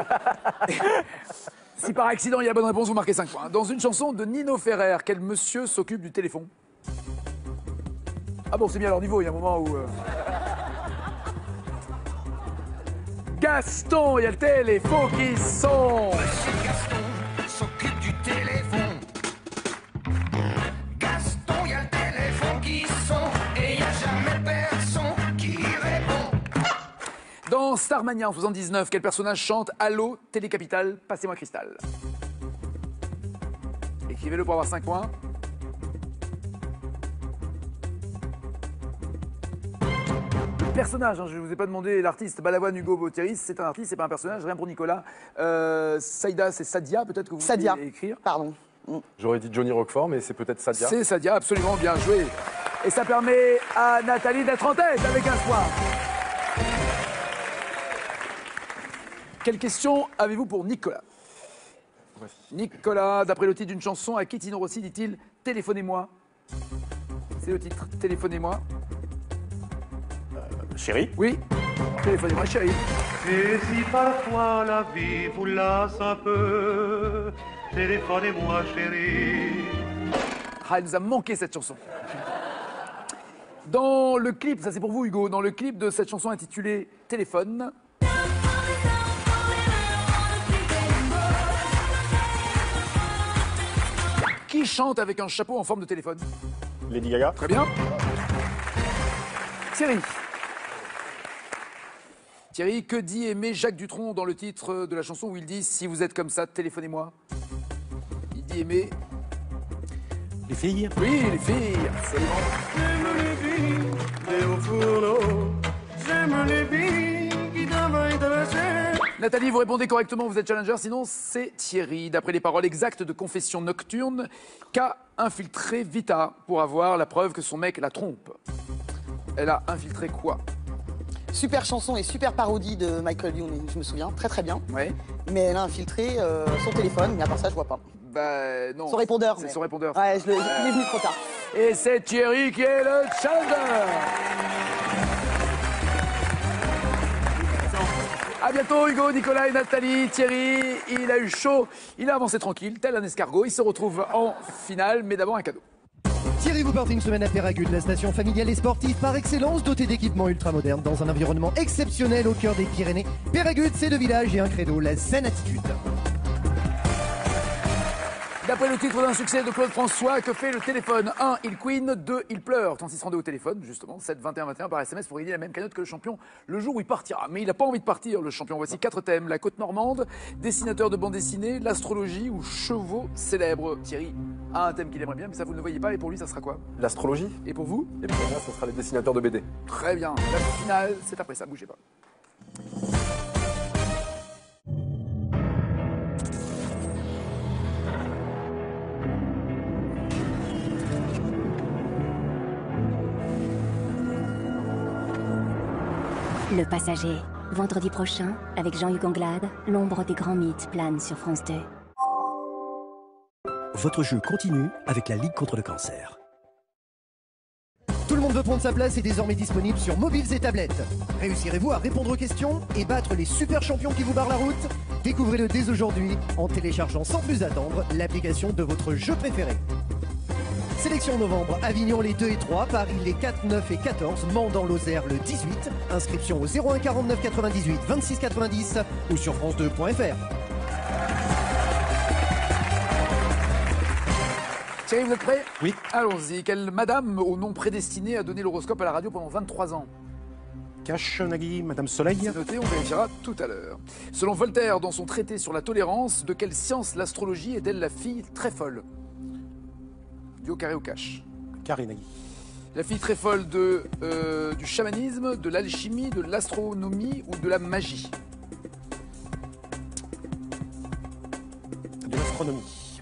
Si par accident il y a la bonne réponse, vous marquez 5 points. Dans une chanson de Nino Ferrer, quel monsieur s'occupe du téléphone? Ah bon, c'est bien à leur niveau, il y a un moment où... Gaston, il y a le téléphone qui sonne. Monsieur Gaston s'occupe du téléphone. Gaston, il y a le téléphone qui sonne et il n'y a jamais personne qui répond. Dans Starmania en 79, quel personnage chante Allô, Télécapitale, passez-moi Cristal? Écrivez-le pour avoir 5 points. Le personnage, hein, je ne vous ai pas demandé l'artiste. Balavoine, Hugo, Boteris, c'est un artiste, c'est pas un personnage. Rien pour Nicolas. Saïda, c'est Sadia, peut-être que vous Sadia. pouvez écrire. Pardon. J'aurais dit Johnny Roquefort, mais c'est peut-être Sadia. C'est Sadia, absolument bien joué. Et ça permet à Nathalie d'être en tête avec 15 points. Quelle question avez-vous pour Nicolas? Voici. Nicolas, d'après le titre d'une chanson, à qui Tino Rossi dit-il « Téléphonez-moi » C'est le titre, « Téléphonez-moi ». Chérie? Oui, téléphonez-moi, chérie. Et si parfois la vie vous lasse un peu, téléphonez-moi, chérie. Ah, elle nous a manqué cette chanson. Dans le clip, ça c'est pour vous Hugo, dans le clip de cette chanson intitulée « Téléphone », qui chante avec un chapeau en forme de téléphone? Lady Gaga. Très bien. Thierry. Thierry, que dit Aimé Jacques Dutronc dans le titre de la chanson où il dit « Si vous êtes comme ça, téléphonez-moi » Il dit Aimé... Les filles? Oui, les filles, absolument. J'aime les filles, des hauts fourneaux. J'aime les filles qui travaillent dans la chaîne. Nathalie, vous répondez correctement, vous êtes challenger, sinon c'est Thierry. D'après les paroles exactes de Confession nocturne, qu'a infiltré Vita pour avoir la preuve que son mec la trompe? Elle a infiltré quoi? Super chanson et super parodie de Michael Youn, je me souviens, très très bien. Ouais. Mais elle a infiltré son téléphone, mais à part ça, je vois pas. Bah non. Son répondeur. C'est mais- son répondeur. Ouais, il est venu trop tard. Et c'est Thierry qui est le challenger. À bientôt Hugo, Nicolas et Nathalie. Thierry, il a eu chaud, il a avancé tranquille, tel un escargot. Il se retrouve en finale, mais d'abord un cadeau. Thierry, vous partez une semaine à Péragude, la station familiale et sportive par excellence, dotée d'équipements ultramodernes dans un environnement exceptionnel au cœur des Pyrénées. Péragude, c'est 2 villages et un credo, la zen attitude. D'après le titre d'un succès de Claude François, que fait le téléphone? 1, il queen, 2, il pleure. Quand il se rendait au téléphone, justement, 7 21 21 par SMS pour gagner la même cagnotte que le champion le jour où il partira. Mais il n'a pas envie de partir, le champion. Voici 4 thèmes. La côte normande, dessinateur de bande dessinée, l'astrologie ou chevaux célèbres. Thierry a un thème qu'il aimerait bien, mais ça vous ne le voyez pas. Et pour lui, ça sera quoi? L'astrologie. Et pour vous? Et pour moi, ce sera les dessinateurs de BD. Très bien. La finale, c'est après ça. Bougez pas. Le Passager, vendredi prochain, avec Jean-Hugues Anglade, l'ombre des grands mythes plane sur France 2. Votre jeu continue avec la Ligue contre le cancer. Tout le monde veut prendre sa place est désormais disponible sur mobiles et tablettes. Réussirez-vous à répondre aux questions et battre les super champions qui vous barrent la route? Découvrez-le dès aujourd'hui en téléchargeant sans plus attendre l'application de votre jeu préféré. Sélection novembre, Avignon les 2 et 3, Paris les 4, 9 et 14, Mans dans l'Osaire le 18. Inscription au 01 49 98 26 90 ou sur france2.fr. Thierry, vous êtes prêts? Oui. Allons-y. Quelle madame au nom prédestiné a donné l'horoscope à la radio pendant 23 ans? Cache, Nagui, Madame Soleil. C'est noté, on vérifiera tout à l'heure. Selon Voltaire, dans son traité sur la tolérance, de quelle science l'astrologie est-elle la fille très folle? Du au carré au cache. Carré, Nagui. La fille très folle du chamanisme, de l'alchimie, de l'astronomie ou de la magie? De l'astronomie.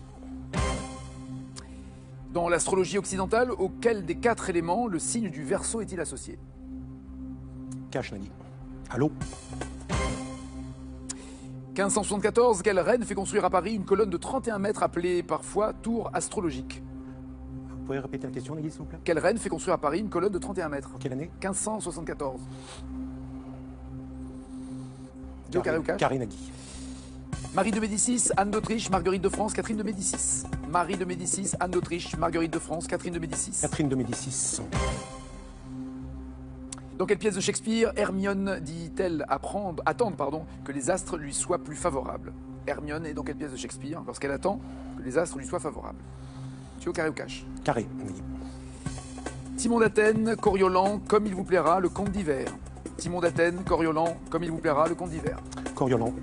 Dans l'astrologie occidentale, auquel des 4 éléments le signe du Verseau est-il associé? Cache, Nagui. Allô? 1574, quelle reine fait construire à Paris une colonne de 31 mètres appelée parfois tour astrologique? Vous pouvez répéter la question, Nagui, s'il vous plaît? Quelle reine fait construire à Paris une colonne de 31 mètres? Quelle année? 1574. Au carré ou cache? Carré, Nagui. Marie de Médicis, Anne d'Autriche, Marguerite de France, Catherine de Médicis. Marie de Médicis, Anne d'Autriche, Marguerite de France, Catherine de Médicis. Catherine de Médicis. Dans quelle pièce de Shakespeare Hermione dit-elle attendre que les astres lui soient plus favorables? Hermione est dans quelle pièce de Shakespeare lorsqu'elle attend que les astres lui soient favorables? Tu es au carré ou cache? Carré, Nagui. Timon d'Athènes, Coriolan, comme il vous plaira, le conte d'hiver. Timon d'Athènes, Coriolan, comme il vous plaira, le conte d'hiver. Coriolan.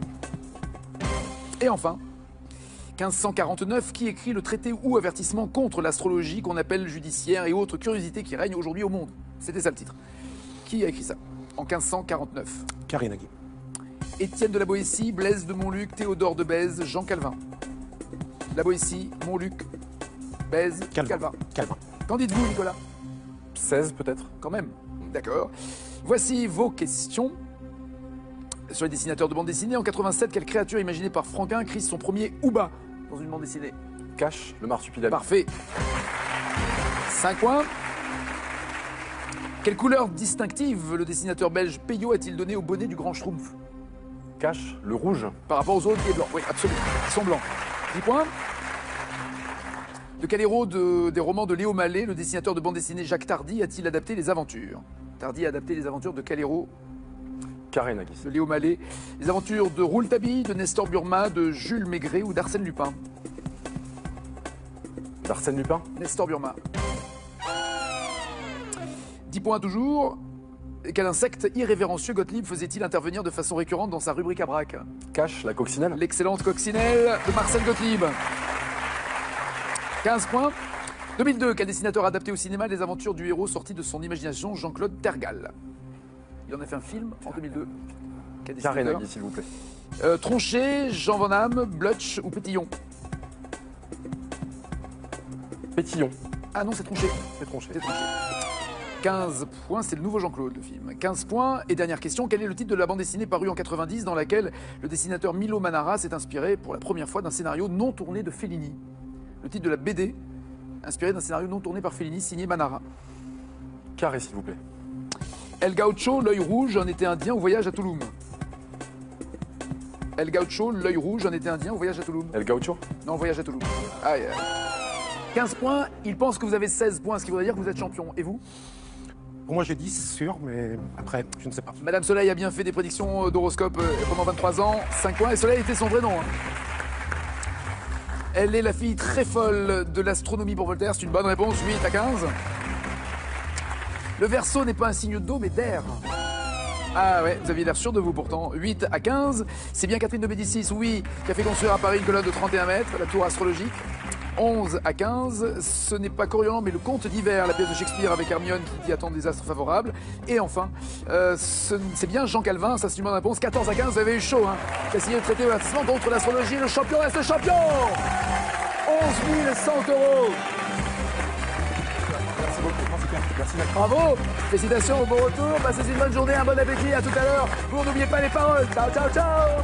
Et enfin, 1549, qui écrit le traité ou avertissement contre l'astrologie qu'on appelle judiciaire et autres curiosités qui règnent aujourd'hui au monde? C'était ça le titre. Qui a écrit ça? En 1549. Carré, Nagui. Étienne de la Boétie, Blaise de Montluc, Théodore de Bèze, Jean Calvin. La Boétie, Montluc, Bèze, Calvin. Calvin. Qu'en dites-vous, Nicolas? 16 peut-être. Quand même. D'accord. Voici vos questions. Sur les dessinateurs de bande dessinée, en 87, quelle créature imaginée par Franquin crie son premier Ouba dans une bande dessinée? Cache, le marsupilami. Parfait. 5 points. Quelle couleur distinctive le dessinateur belge Peyo a-t-il donné au bonnet du grand Schtroumpf? Cache, le rouge. Par rapport aux autres qui est blanc. Oui, absolument. Ils sont blancs. 10 points. De quel héros des romans de Léo Mallet, le dessinateur de bande dessinée Jacques Tardy, a-t-il adapté les aventures? Tardy a adapté les aventures de quel héros? Carré, Nagui. De Léo Mallet. Les aventures de Rouletabille, de Nestor Burma, de Jules Maigret ou d'Arsène Lupin? D'Arsène Lupin. Nestor Burma. 10 points toujours. Quel insecte irrévérencieux Gottlieb faisait-il intervenir de façon récurrente dans sa rubrique à braque? Cache, la coccinelle. L'excellente coccinelle de Marcel Gottlieb. 15 points. 2002, quel dessinateur a adapté au cinéma les aventures du héros sorti de son imagination, Jean-Claude Tergal? Il en a fait un film en 2002. Carré, Nagui, s'il vous plaît. Tronchet, Jean Van Damme, Blutch ou Pétillon? Pétillon. Ah non, c'est Tronchet. C'est Tronchet. C'est Tronchet. 15 points, c'est le nouveau Jean-Claude, le film. 15 points. Et dernière question, quel est le titre de la bande dessinée parue en 90 dans laquelle le dessinateur Milo Manara s'est inspiré pour la première fois d'un scénario non tourné de Fellini? Le titre de la BD, inspiré d'un scénario non tourné par Fellini, signé Manara. Carré, s'il vous plaît. El Gaucho, l'œil rouge, un été indien au voyage à Touloum. El Gaucho, l'œil rouge, un été indien au voyage à Touloum. El Gaucho? Non, voyage à Touloum. Aïe, aïe. 15 points, il pense que vous avez 16 points, ce qui voudrait dire que vous êtes champion. Et vous? Pour moi, j'ai 10, sûr, mais après, je ne sais pas. Madame Soleil a bien fait des prédictions d'horoscope pendant 23 ans. 5 points, et Soleil était son vrai nom. Elle est la fille très folle de l'astronomie pour Voltaire. C'est une bonne réponse, 8 à 15. Le Verseau n'est pas un signe d'eau, mais d'air. Ah ouais, vous aviez l'air sûr de vous pourtant. 8 à 15. C'est bien Catherine de Médicis, oui, qui a fait construire à Paris une colonne de 31 mètres, la tour astrologique. 11 à 15. Ce n'est pas Coriolan, mais le conte d'hiver, la pièce de Shakespeare avec Hermione qui dit attendre des astres favorables. Et enfin, c'est bien Jean Calvin, ça c'est une bonne réponse. 14 à 15, vous avez eu chaud, hein. Qui a signé le traité d'avertissement contre l'astrologie. Le champion reste le champion. 11 100 €. Merci beaucoup. Merci, Nagui. Bravo, félicitations, bon retour, passez une bonne journée, un bon appétit, à tout à l'heure. Vous n'oubliez pas les paroles, ciao, ciao, ciao.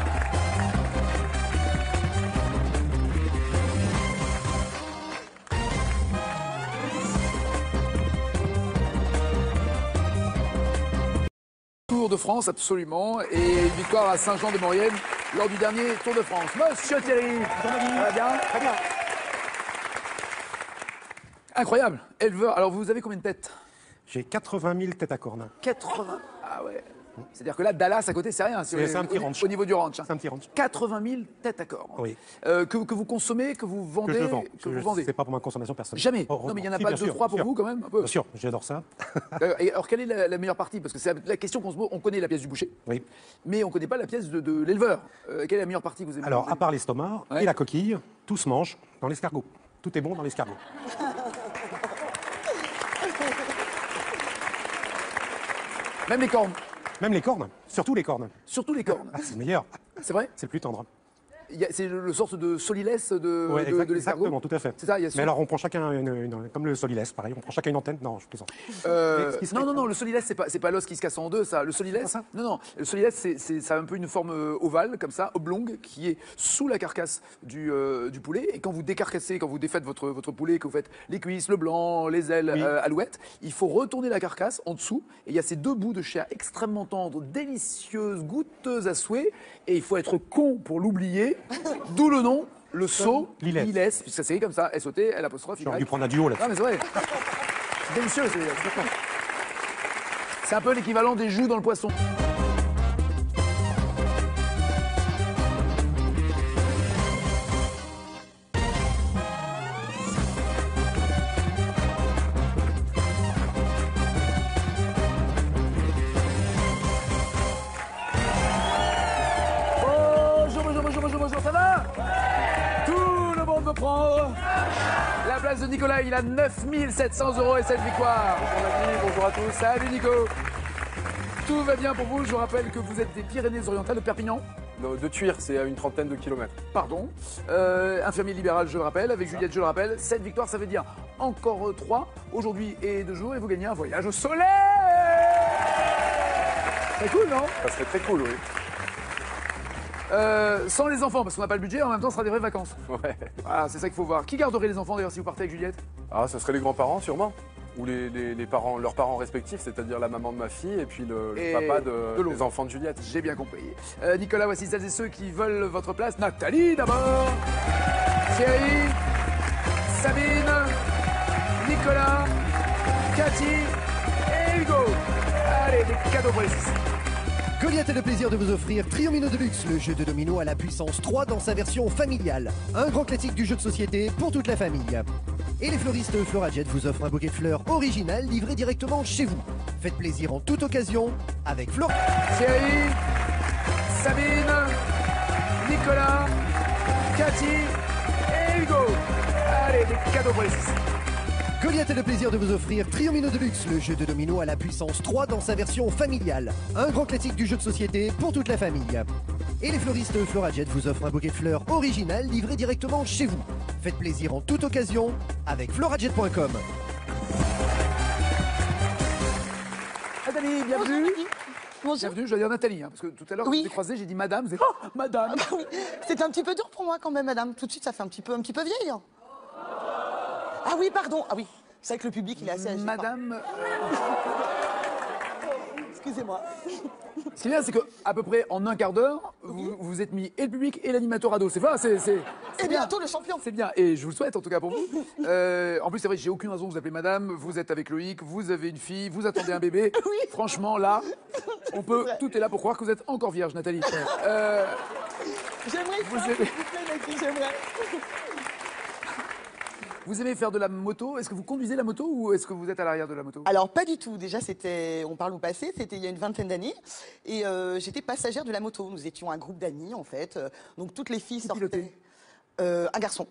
Tour de France, absolument, et une victoire à Saint-Jean-de-Maurienne lors du dernier Tour de France. Monsieur Thierry, ça va bien? Très bien. Incroyable. Éleveur. Alors, vous avez combien de têtes? J'ai 80 000 têtes à cornes. 80. Ah ouais. C'est-à-dire que là, Dallas à côté, c'est rien. C'est un petit ranch. Au niveau du ranch. Hein. C'est un petit ranch. 80 000 têtes à cornes. Oui. Que vous consommez, que vous vendez. Que je vends. Que vous vendez. C'est pas pour ma consommation personnelle. Jamais. Oh, Non, mais il n'y en a si, pas bien 2, sûr, 3 pour bien vous quand même un peu. Bien sûr, j'adore ça. Et alors, quelle est la meilleure partie? Parce que c'est la question qu'on se pose. On connaît la pièce du boucher. Oui. Mais on ne connaît pas la pièce de l'éleveur. Quelle est la meilleure partie que vous aimez? Alors, à part l'estomac et la coquille, tout se mange dans l'escargot. Tout est bon dans l'escargot. Même les cornes. Même les cornes, surtout les cornes. Surtout les cornes. Ah, c'est le meilleur. C'est vrai? C'est le plus tendre. C'est le sorte de solilès de l'escargot. Exactement, tout à fait. C'est ça, Mais alors, on prend chacun comme le solilès, pareil, on prend chacun une antenne. Non, je plaisante. Non, le solilès, c'est pas l'os qui se casse en deux, ça. Le solilès, non, le solilès, ça a un peu une forme ovale, comme ça, oblongue, qui est sous la carcasse du poulet. Et quand vous décarcassez, quand vous défaites votre poulet, que vous faites les cuisses, le blanc, les ailes, alouettes, il faut retourner la carcasse en dessous. Et il y a ces deux bouts de chair extrêmement tendres, délicieuses, goûteuses à souhait. Et il faut être con pour l'oublier. D'où le nom, le saut Lilès, puisque ça s'écrit comme ça, S-O-T, L'. J'aurais dû prendre un duo là. Non mais c'est vrai. C'est délicieux. C'est un peu l'équivalent des joues dans le poisson. Bonjour, ça va? Tout le monde veut prendre la place de Nicolas, il a 9 700 € et cette victoire. Bonjour Nagui, bonjour à tous. Salut Nico. Tout va bien pour vous, je vous rappelle que vous êtes des Pyrénées-Orientales de Perpignan. De Tuire, c'est à une trentaine de kilomètres. Pardon. Infirmier libéral, je le rappelle, avec Juliette, je le rappelle. Cette victoire, ça veut dire encore 3 aujourd'hui et 2 jours et vous gagnez un voyage au soleil. C'est cool, non? Ça serait très cool, oui. Sans les enfants, parce qu'on n'a pas le budget, en même temps, ce sera des vraies vacances. Ouais. Voilà, c'est ça qu'il faut voir. Qui garderait les enfants d'ailleurs si vous partez avec Juliette? Ah, ce serait les grands-parents, sûrement. Ou les parents, leurs parents respectifs, c'est-à-dire la maman de ma fille et puis le papa des enfants de Juliette. J'ai bien compris. Nicolas, voici celles et ceux qui veulent votre place. Nathalie d'abord, Thierry, Sabine, Nicolas, Cathy et Hugo. Allez, des cadeaux pour les six. Goliath a le plaisir de vous offrir Triomino Deluxe, le jeu de domino à la puissance 3 dans sa version familiale. Un grand classique du jeu de société pour toute la famille. Et les fleuristes Florajet vous offrent un bouquet de fleurs original livré directement chez vous. Faites plaisir en toute occasion avec Flora. Thierry, Sabine, Nicolas, Cathy et Hugo. Allez, des cadeaux pour les six. Goliath a le plaisir de vous offrir Triomino Deluxe, le jeu de domino à la puissance 3 dans sa version familiale. Un grand classique du jeu de société pour toute la famille. Et les fleuristes Florajet vous offrent un bouquet de fleurs original livré directement chez vous. Faites plaisir en toute occasion avec florajet.com. Nathalie, bienvenue. Bonjour. Bienvenue, je dois dire Nathalie, hein, parce que tout à l'heure, quand je vous ai croisé, j'ai dit madame, vous êtes oh, madame. C'était un petit peu dur pour moi quand même, madame. Tout de suite, ça fait un petit peu vieille. Hein. Ah oui, pardon. Ah oui, c'est vrai que le public, il est assez âgé. Madame. Excusez-moi. Ce qui est bien, c'est qu'à peu près en un quart d'heure, vous vous êtes mis et le public et l'animateur ado. C'est vrai, Et bientôt le champion. C'est bien, et je vous le souhaite en tout cas pour vous. En plus, c'est vrai, j'ai aucune raison de vous appeler madame. Vous êtes avec Loïc, vous avez une fille, vous attendez un bébé. Oui. Franchement, là, on peut. Tout est là pour croire que vous êtes encore vierge, Nathalie. J'aimerais vous ça, aimez... s'il vous plaît, Nathalie, j'aimerais. Vous aimez faire de la moto? Est-ce que vous conduisez la moto ou est-ce que vous êtes à l'arrière de la moto? Alors, pas du tout. Déjà, on parle au passé, c'était il y a une vingtaine d'années. Et j'étais passagère de la moto. Nous étions un groupe d'amis, en fait. Donc, toutes les filles sortaient. Un garçon.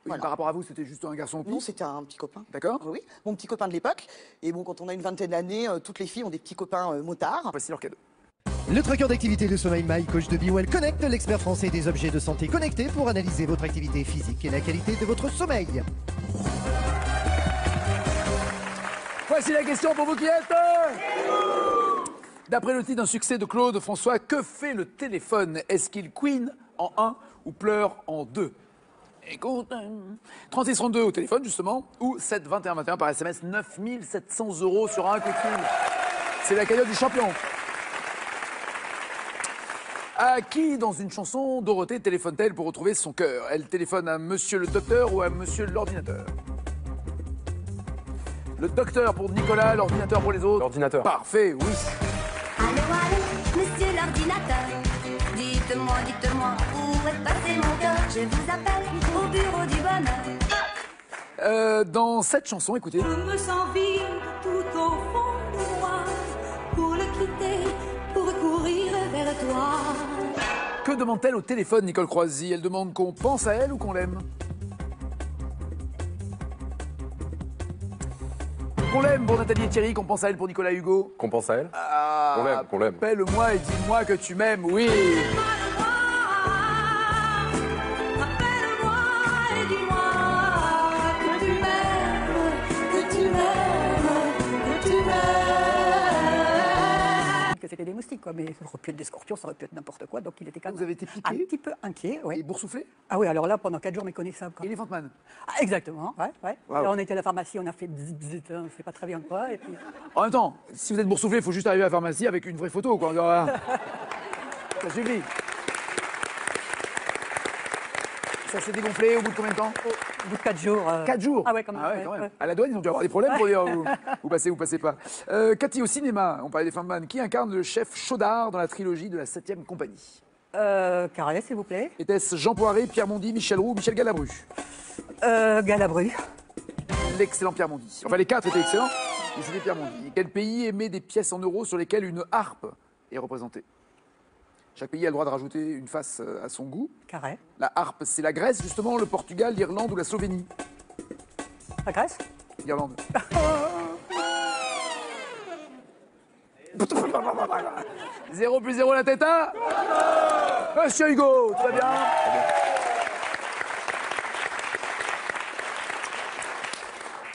Oui, Voilà. par rapport à vous, c'était juste un garçon? Non, c'était un petit copain. D'accord. Oui, mon petit copain de l'époque. Et bon, quand on a une vingtaine d'années, toutes les filles ont des petits copains motards. Voici leur cadeau. Le tracker d'activité de sommeil My Coach de BeWell Connect, l'expert français des objets de santé connectés pour analyser votre activité physique et la qualité de votre sommeil. Voici la question pour vous qui êtes. D'après le titre d'un succès de Claude François, que fait le téléphone? Est-ce qu'il queen en 1 ou pleure en 2? Écoute, 3632 au téléphone justement, ou 7 21 21 par SMS, 9 700 € sur un coup de fil. C'est la cagnotte du champion. À qui, dans une chanson, Dorothée téléphone-t-elle pour retrouver son cœur? Elle téléphone à monsieur le docteur ou à monsieur l'ordinateur? Le docteur pour Nicolas, l'ordinateur pour les autres. L'ordinateur. Parfait, oui. Allô, allô, monsieur l'ordinateur. Dites-moi, dites-moi, où est passé mon cœur? Je vous appelle au bureau du bonheur. Dans cette chanson, écoutez. Je me sens vide tout au fond de moi. Pour le quitter, pour courir vers toi. Que demande-t-elle au téléphone, Nicole Croisy? Elle demande qu'on pense à elle ou qu'on l'aime? Qu'on l'aime pour Nathalie et Thierry, qu'on pense à elle pour Nicolas Hugo. Qu'on pense à elle. Ah, qu'on l'aime. Appelle-moi et dis-moi que tu m'aimes, oui. Que c'était des moustiques, quoi, mais ça aurait pu être des scorpions, ça aurait pu être n'importe quoi, donc il était quand même Vous avez été piqué un petit peu inquiet. Ouais. Et boursouflé? Ah oui, alors là, pendant 4 jours méconnaissable. Elephant Man. Ah, exactement, ouais, ouais. Wow. Alors, on était à la pharmacie, on a fait bzz, bzz, on ne sait pas très bien quoi, et puis... En même temps, si vous êtes boursouflé, il faut juste arriver à la pharmacie avec une vraie photo, quoi. Ça suffit. Ça s'est dégonflé au bout de combien de temps? Au bout de 4 jours. 4 jours? Ah ouais, quand même. Ah ouais, quand même. Ouais. À la douane, ils ont dû avoir des problèmes pour dire vous passez pas. Cathy, au cinéma, on parlait des femmes qui incarne le chef Chaudard dans la trilogie de la 7e compagnie? Carré, s'il vous plaît. Était-ce Jean Poiret, Pierre Mondy, Michel Roux ou Michel Galabru? Galabru. L'excellent Pierre Mondy. Enfin, les 4 étaient excellents, mais c'était Pierre Mondy. Et quel pays émet des pièces en euros sur lesquelles une harpe est représentée? Chaque pays a le droit de rajouter une face à son goût. Carré. La harpe, c'est la Grèce, justement, le Portugal, l'Irlande ou la Slovénie? La Grèce? L'Irlande. 0 plus 0 la tête à Monsieur Hugo, tout va bien?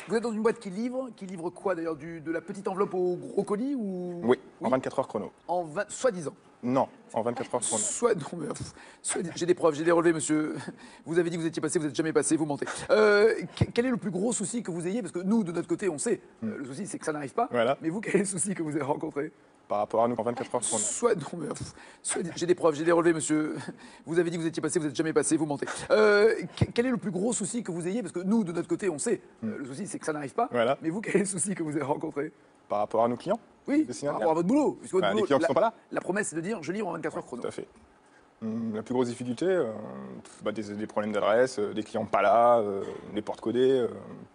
Vous êtes dans une boîte qui livre quoi d'ailleurs? De la petite enveloppe au gros colis ou... Oui, en 24 heures chrono. Soi-disant. Non, en 24 heures chrono. J'ai des preuves, j'ai des relevés, monsieur. Vous avez dit que vous étiez passé, vous n'êtes jamais passé, vous mentez. Quel est le plus gros souci que vous ayez? Parce que nous, de notre côté, on sait. Le souci, c'est que ça n'arrive pas. Voilà. Mais vous, quel est le souci que vous avez rencontré? Par rapport à nous en 24 heures chrono. J'ai des preuves, j'ai des relevés, monsieur. Vous avez dit que vous étiez passé, vous n'êtes jamais passé, vous mentez. Quel est le plus gros souci que vous ayez? Parce que nous, de notre côté, on sait. Le souci, c'est que ça n'arrive pas. Voilà. Mais vous, quel est le souci que vous avez rencontré? Par rapport à nos clients? Oui, par rapport à votre boulot. Puisque votre boulot, les clients qui ne sont pas là? La promesse, c'est de dire je livre en 24 heures chrono. Tout à fait. La plus grosse difficulté, des problèmes d'adresse, des clients pas là, des portes codées,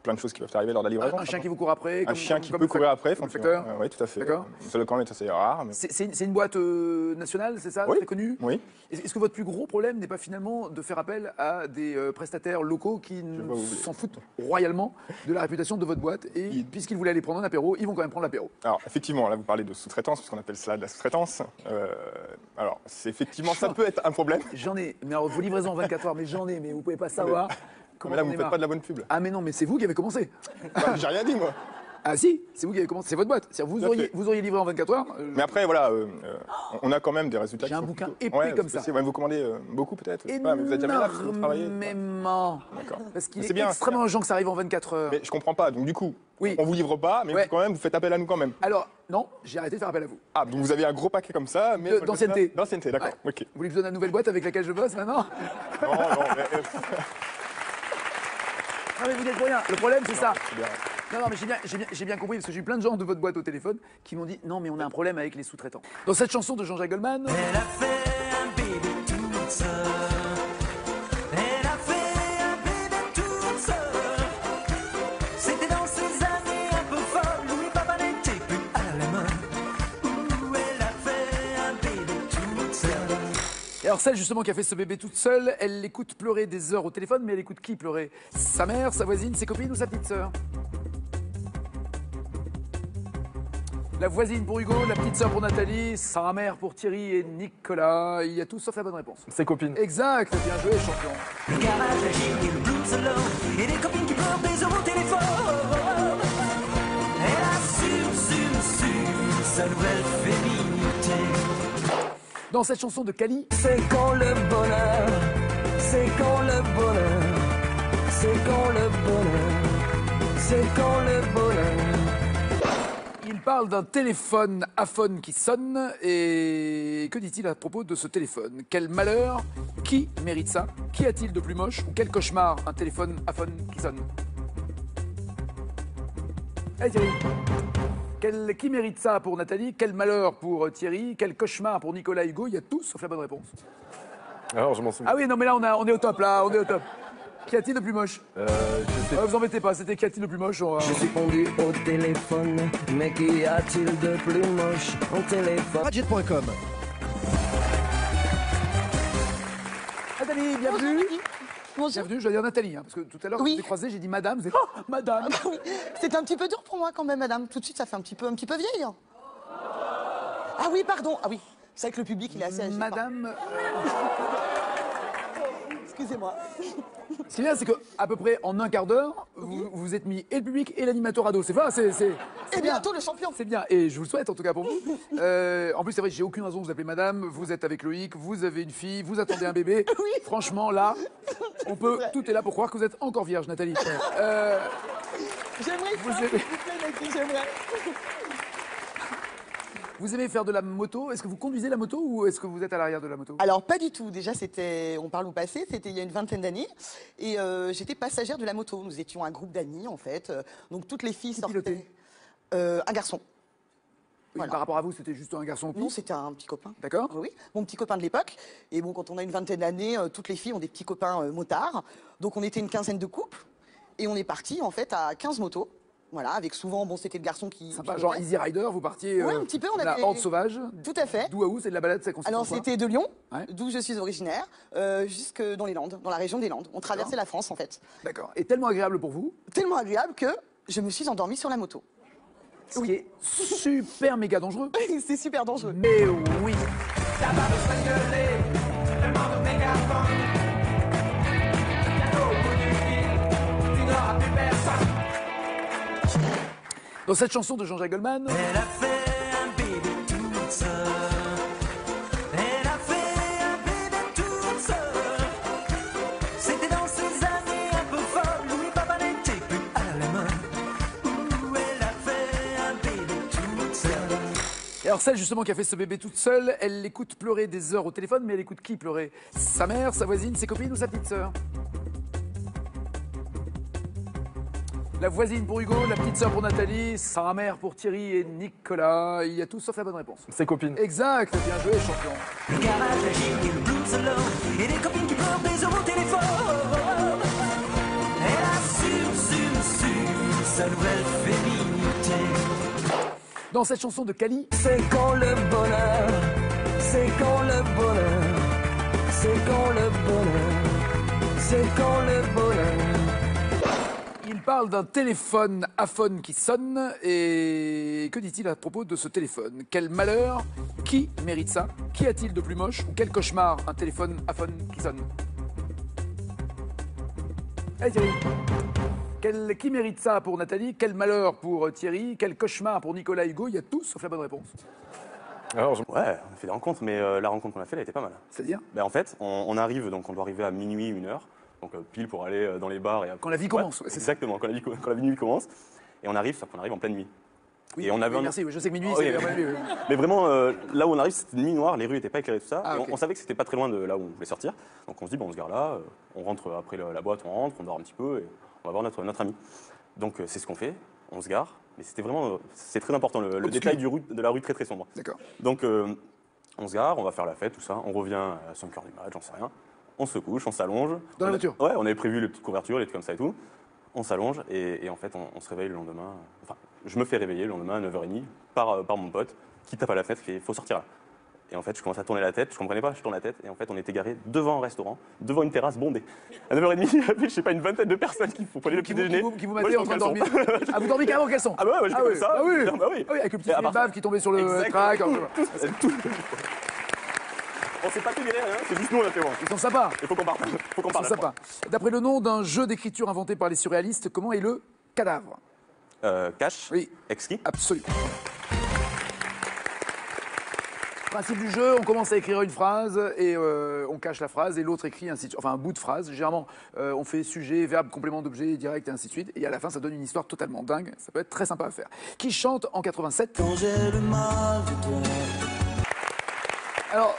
plein de choses qui peuvent arriver lors de la livraison. Un chien qui vous court après? Un chien qui peut courir après, facteur. Oui, tout à fait. D'accord. Ça, quand même, est assez rare. Mais... C'est une boîte nationale, c'est ça? Oui. Très connue? Oui. Est-ce que votre plus gros problème n'est pas finalement de faire appel à des prestataires locaux qui s'en foutent royalement de la réputation de votre boîte et puisqu'ils voulaient aller prendre un apéro, ils vont quand même prendre l'apéro? Alors, effectivement, là, vous parlez de sous-traitance, puisqu'on appelle cela de la sous-traitance. Alors, c'est effectivement, ça peut être un problème. J'en ai. Mais alors, vos livraisons en 24 heures, mais j'en ai, mais vous pouvez pas savoir. Mais là, vous ne faites pas de la bonne pub. Ah, mais non, mais c'est vous qui avez commencé. Bah, j'ai rien dit, moi. Ah si, c'est vous qui avez commencé, c'est votre boîte. Vous auriez livré en 24 heures. Mais après, voilà, on a quand même des résultats. J'ai un bouquin épais comme ça. Vous commandez beaucoup peut-être? Vous êtes jamais là, vous travaillez? Énormément. D'accord. Parce qu'il est extrêmement urgent que ça arrive en 24 heures. Mais je comprends pas, donc du coup, oui. On vous livre pas, mais quand même, vous faites appel à nous quand même. Alors, non, j'ai arrêté de faire appel à vous. Ah, donc vous avez un gros paquet comme ça, mais... D'ancienneté. D'ancienneté, d'accord, ouais. ok. Vous voulez que je donne une nouvelle boîte avec laquelle je bosse maintenant? Non, mais... Non, mais vous n'êtes pour rien. Le problème, c'est ça. C'est bien. Non, mais j'ai bien compris, parce que j'ai eu plein de gens de votre boîte au téléphone qui m'ont dit non, mais on a un problème avec les sous-traitants. Dans cette chanson de Jean-Jacques Goldman. Elle a fait un bébé toute seule. Elle a fait un bébé toute seule. C'était dans ces années un peu folles où les papas n'étaient plus à la main. Où elle a fait un bébé toute seule. Et alors celle justement qui a fait ce bébé toute seule, elle l'écoute pleurer des heures au téléphone, mais elle écoute qui pleurer? Sa mère, sa voisine, ses copines ou sa petite sœur? La voisine pour Hugo, la petite sœur pour Nathalie, sa mère pour Thierry et Nicolas. Il y a tout sauf la bonne réponse. Ses copines. Exact, bien joué, champion. Le garage agile, le blues alone, et des copines qui pleurent des heures au téléphone. Elle assume sa nouvelle féminité. Dans cette chanson de Cali. C'est quand le bonheur, c'est quand le bonheur, c'est quand le bonheur, c'est quand le bonheur. Il parle d'un téléphone iPhone qui sonne et que dit-il à propos de ce téléphone? Quel malheur? Qui mérite ça? Qui a-t-il de plus moche? Ou quel cauchemar? Un téléphone iPhone qui sonne? Allez Thierry. Qui mérite ça pour Nathalie? Quel malheur pour Thierry? Quel cauchemar pour Nicolas et Hugo? Il y a tous sauf la bonne réponse. Alors, je m'en souviens. Ah oui, non mais là on est au top, là, on est au top. Qu'y a-t-il de plus moche? Je sais. Vous embêtez pas, c'était qu'y a-t-il de plus moche? J'ai répondu au téléphone, mais qu'y a-t-il de plus moche au téléphone? Radjet.com. Nathalie, bienvenue. Bonjour. Bienvenue, je dois dire Nathalie, hein, parce que tout à l'heure, quand je vous ai croisé, j'ai dit madame, vous êtes oh, madame. Ah bah oui. C'est un petit peu dur pour moi quand même, madame. Tout de suite, ça fait un petit peu vieille. Hein. Ah oui, pardon. Ah oui, c'est vrai que le public, il est assez âgé. Madame. Excusez-moi. Ce qui est bien, c'est qu'à peu près en un quart d'heure, vous vous êtes mis et le public et l'animateur à dos. C'est vrai, c'est Et bientôt le champion. C'est bien, et je vous le souhaite en tout cas pour vous. En plus, c'est vrai, j'ai aucune raison de vous appeler madame. Vous êtes avec Loïc, vous avez une fille, vous attendez un bébé. Oui. Franchement, là, on peut. Tout est là pour croire que vous êtes encore vierge, Nathalie. J'aimerais vous ça, aimez- s'il vous plaît, Nathalie, j'aimerais. Vous aimez faire de la moto? Est-ce que vous conduisez la moto ou est-ce que vous êtes à l'arrière de la moto? Alors, pas du tout. Déjà, on parle au passé, c'était il y a une vingtaine d'années. Et j'étais passagère de la moto. Nous étions un groupe d'amis, en fait. Donc, toutes les filles sortaient. Un garçon. Oui, Voilà. Par rapport à vous, c'était juste un garçon? Non, c'était un petit copain. D'accord. Oui, mon petit copain de l'époque. Et bon, quand on a une vingtaine d'années, toutes les filles ont des petits copains motards. Donc, on était une quinzaine de couples. Et on est partis, en fait, à 15 motos. Voilà, avec souvent, bon, c'était le garçon qui. Sympa, genre Easy Rider, vous partiez. Ouais, un petit peu, on la avait- Horde sauvage. Tout à fait. D'où à où? C'est de la balade, ça consiste en Alors, quoi? c'était de Lyon, Ouais. d'où je suis originaire, jusque dans les Landes, dans la région des Landes. On traversait la France, en fait. D'accord. Et tellement agréable pour vous? Tellement agréable que je me suis endormie sur la moto. Ce qui est super méga dangereux. C'est super dangereux. Mais oui. T'as pas besoin de gueuler, demande au mégaphone. Bientôt au bout du fil, tu n'auras plus personne. Dans cette chanson de Jean-Jacques Goldman, Elle a fait un bébé toute seule. Elle a fait un bébé toute seule. C'était dans ces années un peu folles où les papas n'étaient plus à la mode. Où elle a fait un bébé toute seule. et alors celle justement qui a fait ce bébé toute seule, elle l'écoute pleurer des heures au téléphone, mais elle écoute qui pleurer? Sa mère, sa voisine, ses copines ou sa petite sœur? La voisine pour Hugo, la petite sœur pour Nathalie, sa mère pour Thierry et Nicolas. Il y a tout sauf la bonne réponse. Ses copines. Exact, bien joué, champion. Le garage agite et le blues solo. Et des copines qui pleurent des heures au téléphone. Elle assume sa nouvelle féminité. Dans cette chanson de Kali, C'est quand le bonheur, c'est quand le bonheur, c'est quand le bonheur, c'est quand le bonheur. il parle d'un téléphone iPhone qui sonne. Et que dit-il à propos de ce téléphone? Quel malheur? Qui mérite ça? Qu'y a-t-il de plus moche? Ou quel cauchemar? Un téléphone iPhone qui sonne. Allez Thierry. Qui mérite ça pour Nathalie? Quel malheur pour Thierry? Quel cauchemar pour Nicolas et Hugo? Il y a tous sauf la bonne réponse. Alors, ouais, on a fait des rencontres, mais la rencontre qu'on a faite, elle était pas mal. C'est-à-dire? Ben, en fait, on arrive, donc on doit arriver à minuit, 1h, donc pile pour aller dans les bars. Et Quand la vie commence, ouais, c'est ça. exactement, quand la nuit commence. Et on arrive en pleine nuit. Oui, et on avait oui, merci, oui, je sais que minuit, Ah, c'est oui, vraiment mieux. Mais vraiment, là où on arrive, c'était nuit noire, les rues n'étaient pas éclairées, tout ça. Ah, Et ok. on savait que c'était pas très loin de là où on voulait sortir. Donc on se dit, bon, on se gare là, on rentre après la boîte, on rentre, on dort un petit peu et on va voir notre ami. Donc c'est ce qu'on fait, on se gare. Mais c'était vraiment, c'est très important, le détail de la rue très très sombre. D'accord. Donc on se gare, on va faire la fête, tout ça. On revient à 5h du mat, j'en sais rien. On se couche, on s'allonge. Dans la voiture? Ouais, on avait prévu les petites couvertures, les trucs comme ça et tout. On s'allonge et en fait, on se réveille le lendemain. Enfin, je me fais réveiller le lendemain à 9h30 par mon pote qui tape à la fenêtre et il faut sortir là. Et en fait, je commence à tourner la tête, je comprenais pas, je tourne la tête et en fait, on était garé devant un restaurant, devant une terrasse bondée. À 9h30, il y avait, je sais pas, une vingtaine de personnes qui prenaient le petit déjeuner. Qui vous Moi, mataient je en train de prends le dormir. caleçon. Ah, vous dormiez carrément au caleçon? Ah bah ouais, j'étais comme ça. Ah oui. Bah oui. Ah oui, avec le petit Et à filet de part- bave qui tombait sur le Exactement. track. On s'est pas fait virer, hein, c'est juste nous, on a fait bon. Ils sont sympas. Il faut qu'on parte. Faut qu'on Ils sont parte. sympas. D'après le nom d'un jeu d'écriture inventé par les surréalistes, comment est le cadavre? Cash. Oui. Exquis. Absolument. Principe du jeu, on commence à écrire une phrase et on cache la phrase et l'autre écrit ainsi de suite. Enfin, un bout de phrase. Généralement, on fait sujet, verbe, complément d'objet, direct et ainsi de suite. Et à la fin, ça donne une histoire totalement dingue. Ça peut être très sympa à faire. Qui chante en 87? Quand j'ai le mal de toi. Alors,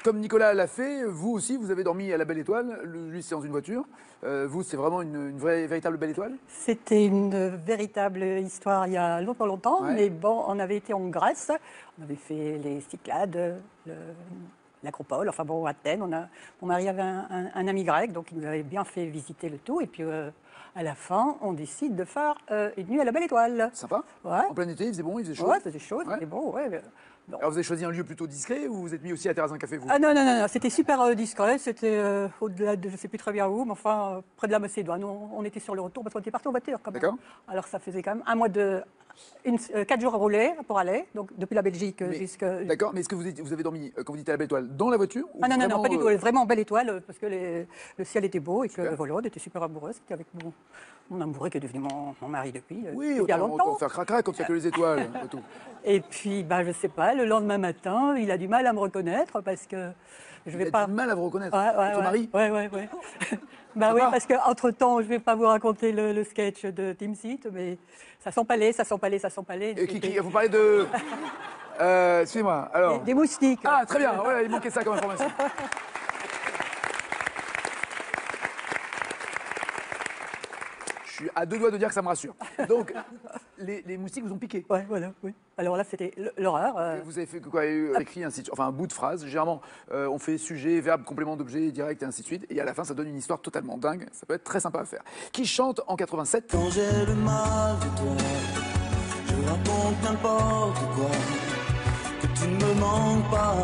comme Nicolas l'a fait, vous aussi, vous avez dormi à la Belle Étoile. Lui, c'est dans une voiture. Vous, c'est vraiment une véritable Belle Étoile? C'était une véritable histoire il y a longtemps, Ouais. mais bon, on avait été en Grèce, on avait fait les Cyclades, l'Acropole, enfin bon, Athènes. Mon mari avait un ami grec, donc il nous avait bien fait visiter le tout. Et puis à la fin, on décide de faire une nuit à la Belle Étoile. Sympa. Ouais. En plein été, il faisait bon, il faisait chaud. Ouais, c'était chaud, c'était bon, ouais. Alors vous avez choisi un lieu plutôt discret ou vous êtes mis aussi à terrasse un café, vous? Ah non, c'était super discret, c'était au-delà de je ne sais plus très bien où, mais enfin près de la Macédoine. On était sur le retour parce qu'on était parti en voiture quand même. D'accord. Alors ça faisait quand même un mois 4 jours roulés pour aller, donc depuis la Belgique jusqu'à... D'accord, mais est-ce que vous avez dormi, quand vous dites à la Belle Étoile, dans la voiture ou Ah non, vraiment, pas du tout, vraiment Belle Étoile, parce que le ciel était beau et que voilà, on était super amoureux. C'était avec mon amoureux qui est devenu mon mari depuis oui, il y a longtemps. autant faire crac-crac quand il n'y a que les étoiles. Tout. Et puis, je ne sais pas, le lendemain matin, il a du mal à me reconnaître parce que je vais Il pas... a du mal à vous reconnaître. Ouais, Ton mari? Ouais. Oui, parce qu'entre-temps, je ne vais pas vous raconter le sketch de Team Seat, mais ça s'empalait. Et vous parlez de... Excusez-moi, alors... Des moustiques. Ah, très bien, voilà, il manquait ça comme information. Je suis à deux doigts de dire que ça me rassure. Donc, les moustiques vous ont piqué? Ouais, voilà, oui. Alors là, c'était l'horreur. Vous avez fait quoi? Écrit ainsi de suite. Enfin, un bout de phrase. Généralement, on fait sujet, verbe, complément d'objet, direct et ainsi de suite. Et à la fin, ça donne une histoire totalement dingue. Ça peut être très sympa à faire. Qui chante en 87? Quand j'ai le mal de toi, je raconte n'importe quoi, que tu ne me manques pas,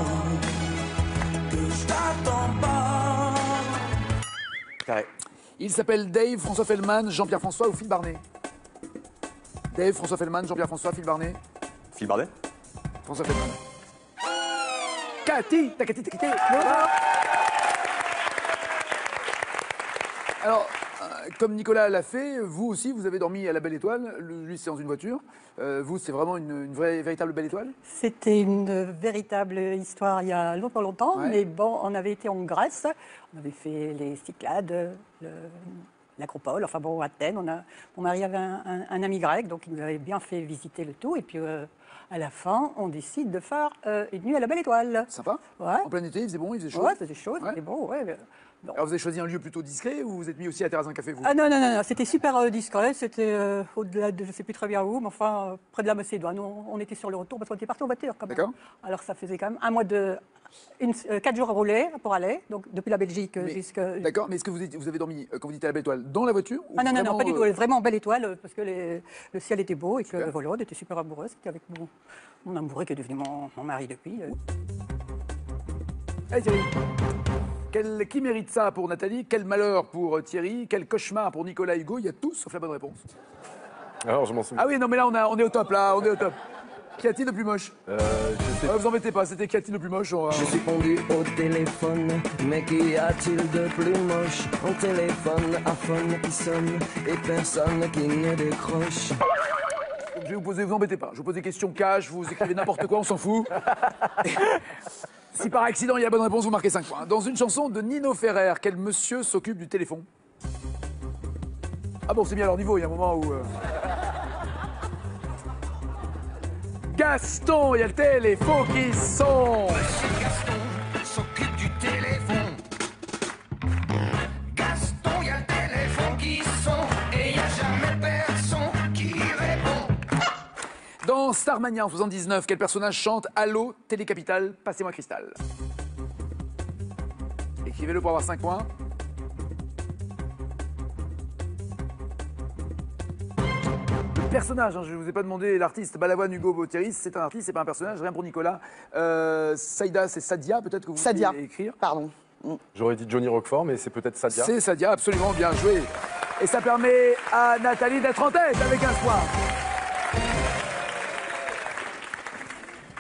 que je t'attends pas. Carré. Il s'appelle Dave, François Fellman, Jean-Pierre François ou Phil Barnet? Dave, François Fellman, Jean-Pierre François, Phil Barnet? Phil Barnet? François Fellman. Cathy, t'as quitté. Alors, comme Nicolas l'a fait, vous aussi, vous avez dormi à la Belle Étoile. Lui, c'est dans une voiture. Vous, c'est vraiment une véritable Belle Étoile? C'était une véritable histoire il y a longtemps, mais bon, on avait été en Grèce, on avait fait les Cyclades, l'Acropole, enfin bon, Athènes. Mon mari avait un ami grec, donc il nous avait bien fait visiter le tout. Et puis à la fin, on décide de faire une nuit à la Belle Étoile. Sympa. Ouais. En plein été, il faisait bon, il faisait chaud. Ouais, c'était chaud, c'était bon, ouais. Alors vous avez choisi un lieu plutôt discret ou vous êtes mis aussi à terrasse un café, vous? Ah non, c'était super discret, c'était au-delà de je ne sais plus très bien où, mais enfin près de la Macédoine. On était sur le retour parce qu'on était parti en voiture quand même. D'accord. Alors ça faisait quand même un mois 4 jours roulés pour aller, donc depuis la Belgique jusqu'à... D'accord, mais est-ce que vous avez dormi, quand vous dites à la Belle Étoile, dans la voiture ou Ah non, vraiment, pas du tout, vraiment Belle Étoile, parce que le ciel était beau et que voilà, on était super amoureux. C'était avec mon amoureux qui est devenu mon mari depuis. Allez Thierry, qui mérite ça pour Nathalie? Quel malheur pour Thierry? Quel cauchemar pour Nicolas et Hugo? Il y a tout sauf la bonne réponse. Alors, je m'en souviens. Ah oui, non mais là on est au top, on est au top. Qu'y a-t-il de plus moche? Je sais Vous embêtez pas, c'était qu'y a-t-il de plus moche? Je suis pendu au téléphone, mais qu'y a-t-il de plus moche? Un téléphone à phone qui sonne et personne qui ne décroche. Donc, je vais vous poser, vous embêtez pas, je vous pose des questions cash, vous écrivez n'importe quoi, on s'en fout. Si par accident il y a la bonne réponse, vous marquez 5 points. Dans une chanson de Nino Ferrer, quel monsieur s'occupe du téléphone? Ah bon, c'est bien à leur niveau, il y a un moment où... Gaston, il y a le téléphone qui sonne. Monsieur Gaston s'occupe du téléphone. Gaston, il y a le téléphone qui sonne et il n'y a jamais personne qui répond. Dans Starmania en 79, quel personnage chante Allô, Télécapital, passez-moi Cristal? Écrivez-le pour avoir 5 points. Le personnage, je ne vous ai pas demandé l'artiste, Balavoine Hugo Botiris, c'est un artiste, c'est pas un personnage, rien pour Nicolas. Saïda, c'est Sadia, peut-être que vous Sadia. pouvez écrire. Pardon. J'aurais dit Johnny Roquefort, mais c'est peut-être Sadia. C'est Sadia, absolument, bien joué. Et ça permet à Nathalie d'être en tête avec 15 points.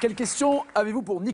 Quelle question avez-vous pour Nicolas?